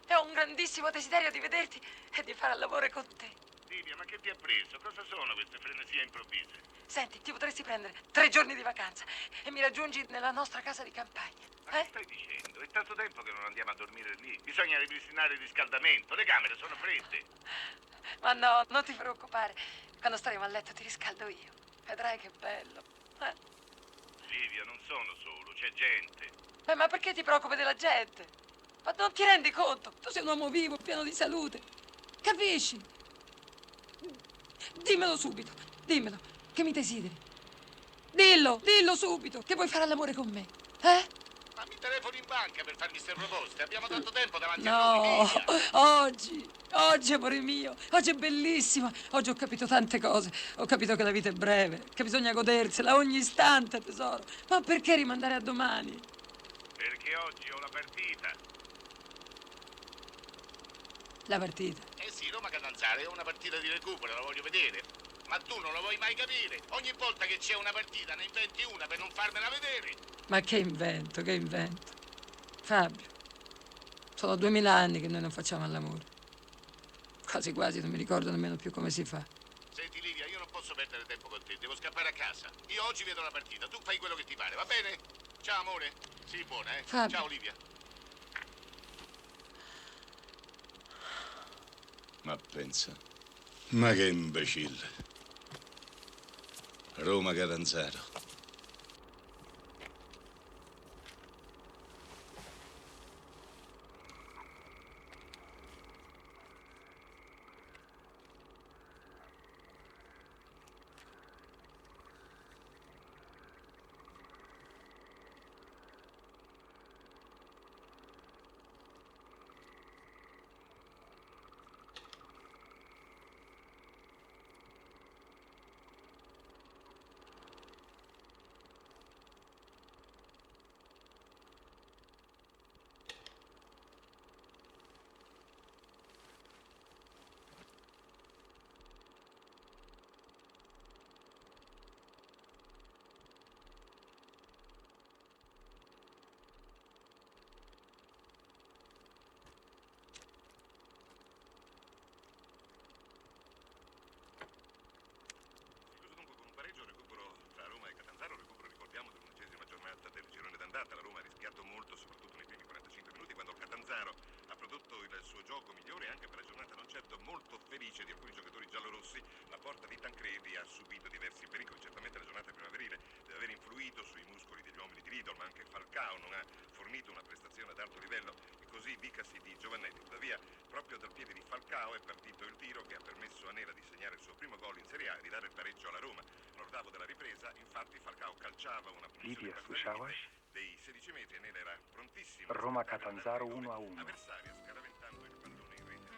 Speaker 3: E ho un grandissimo desiderio di vederti e di fare l'amore con te.
Speaker 4: Livia, ma che ti ha preso? Cosa sono queste frenesie improvvise?
Speaker 3: Senti, ti potresti prendere 3 giorni di vacanza e mi raggiungi nella nostra casa di campagna.
Speaker 4: Ma che stai dicendo? È tanto tempo che non andiamo a dormire lì. Bisogna ripristinare il riscaldamento. Le camere sono fredde.
Speaker 3: Ma no, non ti preoccupare. Quando staremo a letto ti riscaldo io. Vedrai che bello.
Speaker 4: Livia, non sono solo, c'è gente.
Speaker 3: Ma perché ti preoccupi della gente? Ma non ti rendi conto? Tu sei un uomo vivo, pieno di salute. Capisci? Dimmelo subito, dimmelo, che mi desideri. Dillo subito, che vuoi fare l'amore con me.
Speaker 4: Ma mi telefoni in banca per farmi queste proposte. Abbiamo tanto tempo davanti a
Speaker 3: No,
Speaker 4: noi, Livia.
Speaker 3: oggi, amore mio, oggi è bellissima. Oggi ho capito tante cose. Ho capito che la vita è breve, che bisogna godersela ogni istante, tesoro. Ma perché rimandare a domani?
Speaker 4: Perché oggi ho la partita.
Speaker 3: La partita.
Speaker 4: Eh sì, Roma Catanzaro è una partita di recupero, la voglio vedere. Ma tu non lo vuoi mai capire. Ogni volta che c'è una partita ne inventi una per non farmela vedere.
Speaker 3: Ma che invento. Fabio, sono 2000 anni che noi non facciamo l'amore. Quasi non mi ricordo nemmeno più come si fa.
Speaker 4: Senti Livia, io non posso perdere tempo con te, devo scappare a casa. Io oggi vedo la partita, tu fai quello che ti pare, va bene? Ciao amore. Sii buona, eh?
Speaker 3: Fabio.
Speaker 4: Ciao Livia.
Speaker 6: Ma pensa. Ma che imbecille. Roma Catanzaro.
Speaker 14: il suo gioco migliore anche per la giornata non certo molto felice di alcuni giocatori giallorossi, la porta di Tancredi ha subito diversi pericoli. Certamente la giornata primaverile deve aver influito sui muscoli degli uomini di Lidl, ma anche Falcao non ha fornito una prestazione ad alto livello e così dicasi di Giovannetti. Tuttavia, proprio dal piede di Falcao è partito il tiro che ha permesso a Nera di segnare il suo primo gol in Serie A e di dare il pareggio alla Roma. All'ottavo della ripresa, infatti, Falcao calciava una punizione per dei 16 metri e Nera era prontissimo.
Speaker 21: Roma Catanzaro 1-1.
Speaker 14: Avversaria scaraventando il pallone in rete.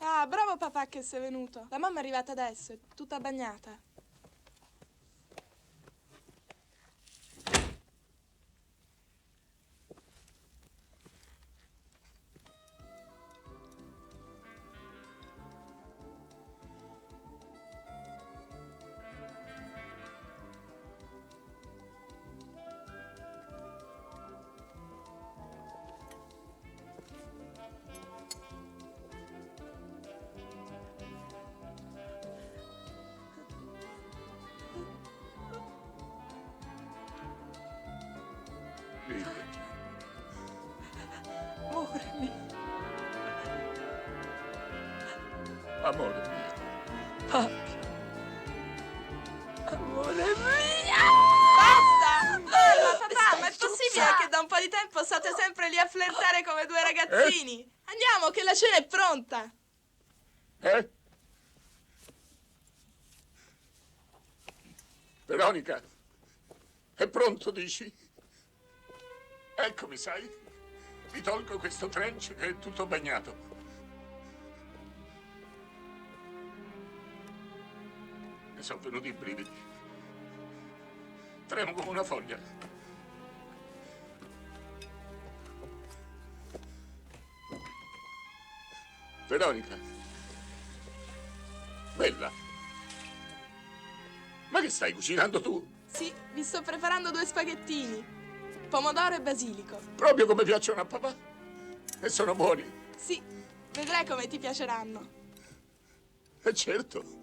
Speaker 19: Ah, bravo papà che sei venuto. La mamma è arrivata adesso, è tutta bagnata.
Speaker 6: Amore mio.
Speaker 3: Papi. Amore mio.
Speaker 19: Basta! Ma papà, ma è possibile che da un po' di tempo state sempre lì a flirtare come due ragazzini? Andiamo, che la cena è pronta!
Speaker 6: Veronica, è pronto, dici? Eccomi, sai? Mi tolgo questo trench che è tutto bagnato. Mi sono venuti i brividi. Tremo come una foglia. Veronica. Bella. Ma che stai cucinando tu?
Speaker 19: Sì, vi sto preparando 2 spaghettini. Pomodoro e basilico.
Speaker 6: Proprio come piacciono a papà. E sono buoni.
Speaker 19: Sì, vedrai come ti piaceranno.
Speaker 6: Certo.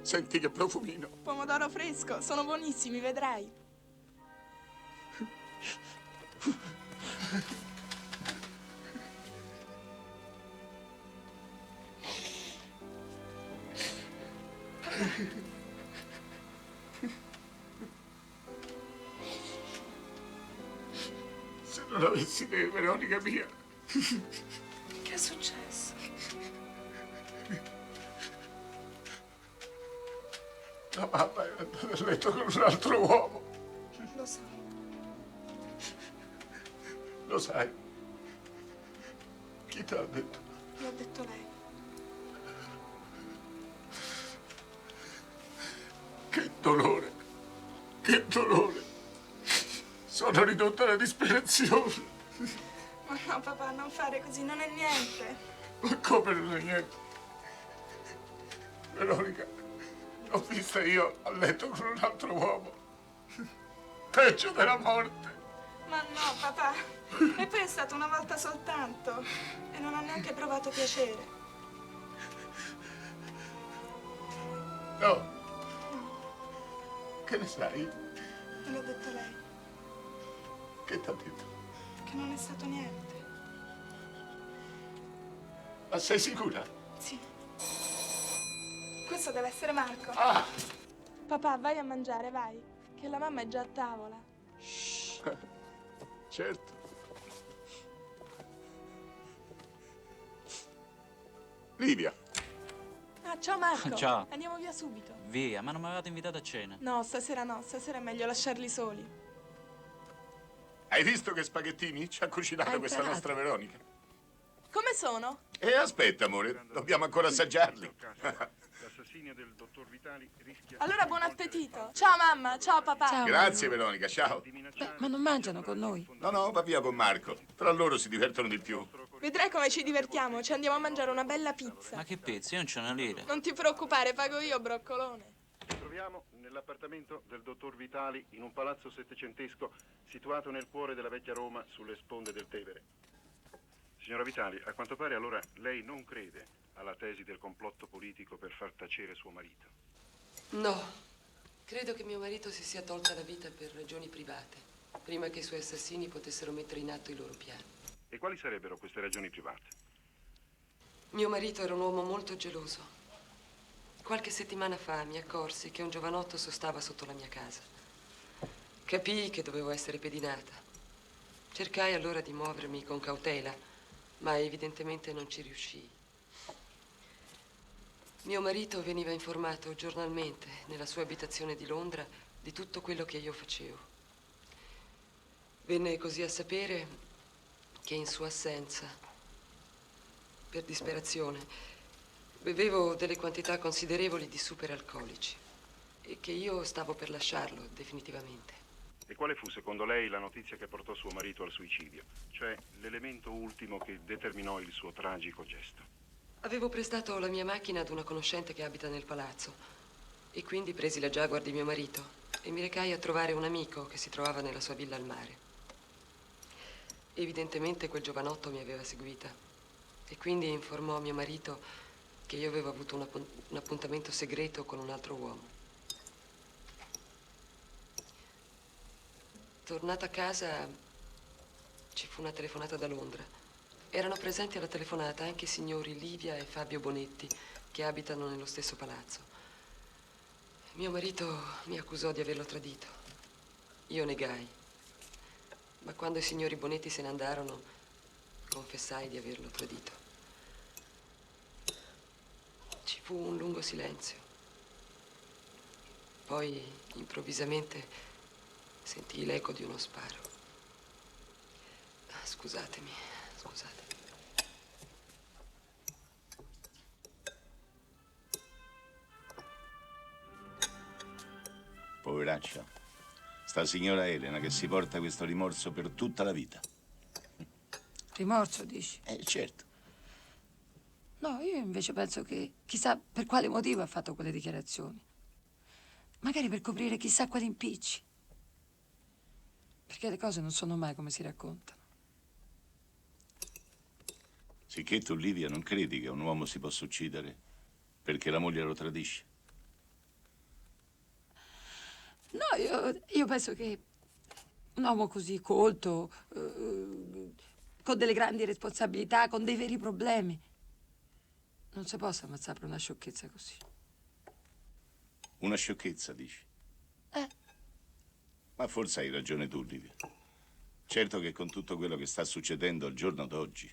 Speaker 6: Senti che profumino.
Speaker 19: Pomodoro fresco, sono buonissimi, vedrai.
Speaker 6: Se non avessi te, Veronica mia.
Speaker 19: Che è successo?
Speaker 6: La mamma è andata a letto con un altro uomo.
Speaker 19: Lo so.
Speaker 6: Lo sai? Chi te l'ha detto?
Speaker 19: L'ha detto lei.
Speaker 6: Che dolore. Che dolore. Sono ridotta alla disperazione.
Speaker 19: Ma no, papà, non fare così, non è niente.
Speaker 6: Ma come non è niente? Veronica, l'ho vista io a letto con un altro uomo. Peggio della morte.
Speaker 19: Ma no, papà. E poi è stata una volta soltanto. E non ha neanche provato piacere.
Speaker 6: No. Che ne sai?
Speaker 19: Me l'ha detto lei.
Speaker 6: Che t'ha detto?
Speaker 19: Che non è stato niente.
Speaker 6: Ma sei sicura?
Speaker 19: Sì. Questo deve essere Marco.
Speaker 6: Ah!
Speaker 19: Papà, vai a mangiare, vai. Che la mamma è già a tavola.
Speaker 6: Certo. Livia.
Speaker 19: Ah, ciao Marco.
Speaker 8: Ciao.
Speaker 19: Andiamo via subito.
Speaker 8: Via, ma non mi avevate invitato a cena.
Speaker 19: No, stasera è meglio lasciarli soli.
Speaker 6: Hai visto che spaghettini ci ha cucinato
Speaker 19: Hai
Speaker 6: questa
Speaker 19: imparato.
Speaker 6: nostra Veronica?
Speaker 19: Come sono?
Speaker 6: E aspetta, amore, dobbiamo ancora assaggiarli.
Speaker 15: L'assassinio del dottor Vitali rischia...
Speaker 19: Allora buon appetito. Ciao mamma, ciao papà.
Speaker 6: Grazie, Veronica, ciao.
Speaker 3: Beh, ma non mangiano con noi?
Speaker 6: No, va via con Marco. Tra loro si divertono di più.
Speaker 19: Vedrai come ci divertiamo. Ci andiamo a mangiare una bella pizza.
Speaker 8: Ma che pezzi, io non c'ho una lira.
Speaker 19: Non ti preoccupare, pago io, broccolone.
Speaker 15: Ci troviamo nell'appartamento del dottor Vitali in un palazzo settecentesco situato nel cuore della vecchia Roma sulle sponde del Tevere. Signora Vitali, a quanto pare allora lei non crede alla tesi del complotto politico per far tacere suo marito.
Speaker 11: No, credo che mio marito si sia tolta la vita per ragioni private, prima che i suoi assassini potessero mettere in atto i loro piani.
Speaker 15: E quali sarebbero queste ragioni private?
Speaker 11: Mio marito era un uomo molto geloso. Qualche settimana fa mi accorsi che un giovanotto sostava sotto la mia casa. Capii che dovevo essere pedinata. Cercai allora di muovermi con cautela, ma evidentemente non ci riuscii. Mio marito veniva informato giornalmente nella sua abitazione di Londra di tutto quello che io facevo. Venne così a sapere che in sua assenza, per disperazione, bevevo delle quantità considerevoli di superalcolici e che io stavo per lasciarlo definitivamente.
Speaker 15: E quale fu secondo lei la notizia che portò suo marito al suicidio? Cioè l'elemento ultimo che determinò il suo tragico gesto?
Speaker 11: Avevo prestato la mia macchina ad una conoscente che abita nel palazzo e quindi presi la Jaguar di mio marito e mi recai a trovare un amico che si trovava nella sua villa al mare. Evidentemente quel giovanotto mi aveva seguita e quindi informò mio marito che io avevo avuto un appuntamento segreto con un altro uomo. Tornata a casa ci fu una telefonata da Londra Erano presenti alla telefonata anche i signori Livia e Fabio Bonetti, che abitano nello stesso palazzo. Mio marito mi accusò di averlo tradito. Io negai. Ma quando i signori Bonetti se ne andarono, confessai di averlo tradito. Ci fu un lungo silenzio. Poi, improvvisamente, sentii l'eco di uno sparo. Scusatemi, scusate.
Speaker 4: Poveraccia. Sta signora Elena che si porta questo rimorso per tutta la vita.
Speaker 3: Rimorso, dici?
Speaker 4: Certo.
Speaker 3: No, io invece penso che chissà per quale motivo ha fatto quelle dichiarazioni. Magari per coprire chissà quali impicci. Perché le cose non sono mai come si raccontano.
Speaker 4: Sicché tu, Livia, non credi che un uomo si possa uccidere perché la moglie lo tradisce?
Speaker 3: No, io penso che un uomo così colto, con delle grandi responsabilità, con dei veri problemi, non si possa ammazzare per una sciocchezza così.
Speaker 4: Una sciocchezza, dici? Ma forse hai ragione tu, Livia. Certo che con tutto quello che sta succedendo al giorno d'oggi,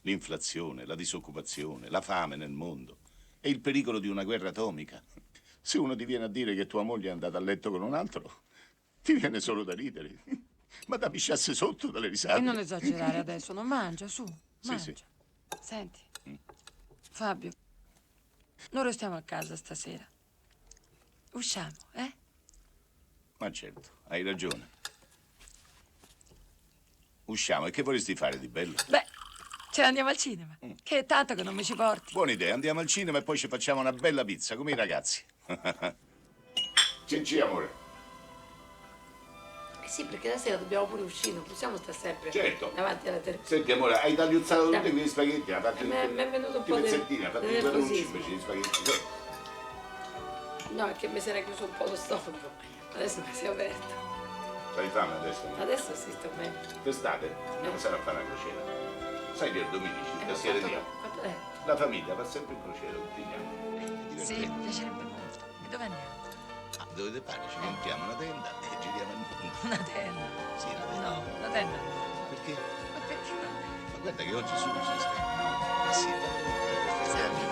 Speaker 4: l'inflazione, la disoccupazione, la fame nel mondo e il pericolo di una guerra atomica, se uno ti viene a dire che tua moglie è andata a letto con un altro, ti viene solo da ridere. Ma da pisciasse sotto dalle risate.
Speaker 3: E non esagerare adesso, non mangia, su, mangia.
Speaker 4: Sì.
Speaker 3: Senti, Fabio, noi restiamo a casa stasera. Usciamo, eh?
Speaker 4: Ma certo, hai ragione. Usciamo, e che vorresti fare di bello?
Speaker 3: Beh, ce ne andiamo al cinema. Che è tanto che non mi ci porti.
Speaker 4: Buona idea, andiamo al cinema e poi ci facciamo una bella pizza, come i ragazzi. Cinci, amore.
Speaker 5: Sì, perché la sera dobbiamo pure uscire, non possiamo stare sempre
Speaker 4: Certo.
Speaker 5: davanti alla tele.
Speaker 4: Senti, amore, hai tagliuzzato tutti quegli spaghetti? Ha fatto
Speaker 5: Mi è venuto un po' di
Speaker 4: pezzettini, ha fatto i guarrucci
Speaker 5: nervosismo.
Speaker 4: invece di spaghetti.
Speaker 5: No, è che mi si era chiuso un po' lo stomaco. Adesso mi si è aperto.
Speaker 4: Hai fame adesso? No?
Speaker 5: Adesso si sta bene.
Speaker 4: Quest'estate andiamo sempre a fare una crociera. Sai che il Dominici, da Sierra Leone.
Speaker 5: Quanto è?
Speaker 4: La famiglia va sempre in crociera tutti gli anni.
Speaker 3: Sì, mi piacerebbe molto. E dove andiamo?
Speaker 4: Ah, dove te pare? Ci compriamo una tenda e giriamo il mondo.
Speaker 3: Una tenda?
Speaker 4: Sì, una tenda.
Speaker 3: No, una tenda no.
Speaker 4: Perché?
Speaker 3: Ma perché no?
Speaker 4: Ma guarda che oggi sono si sta. Ma sì, va.
Speaker 3: Senti,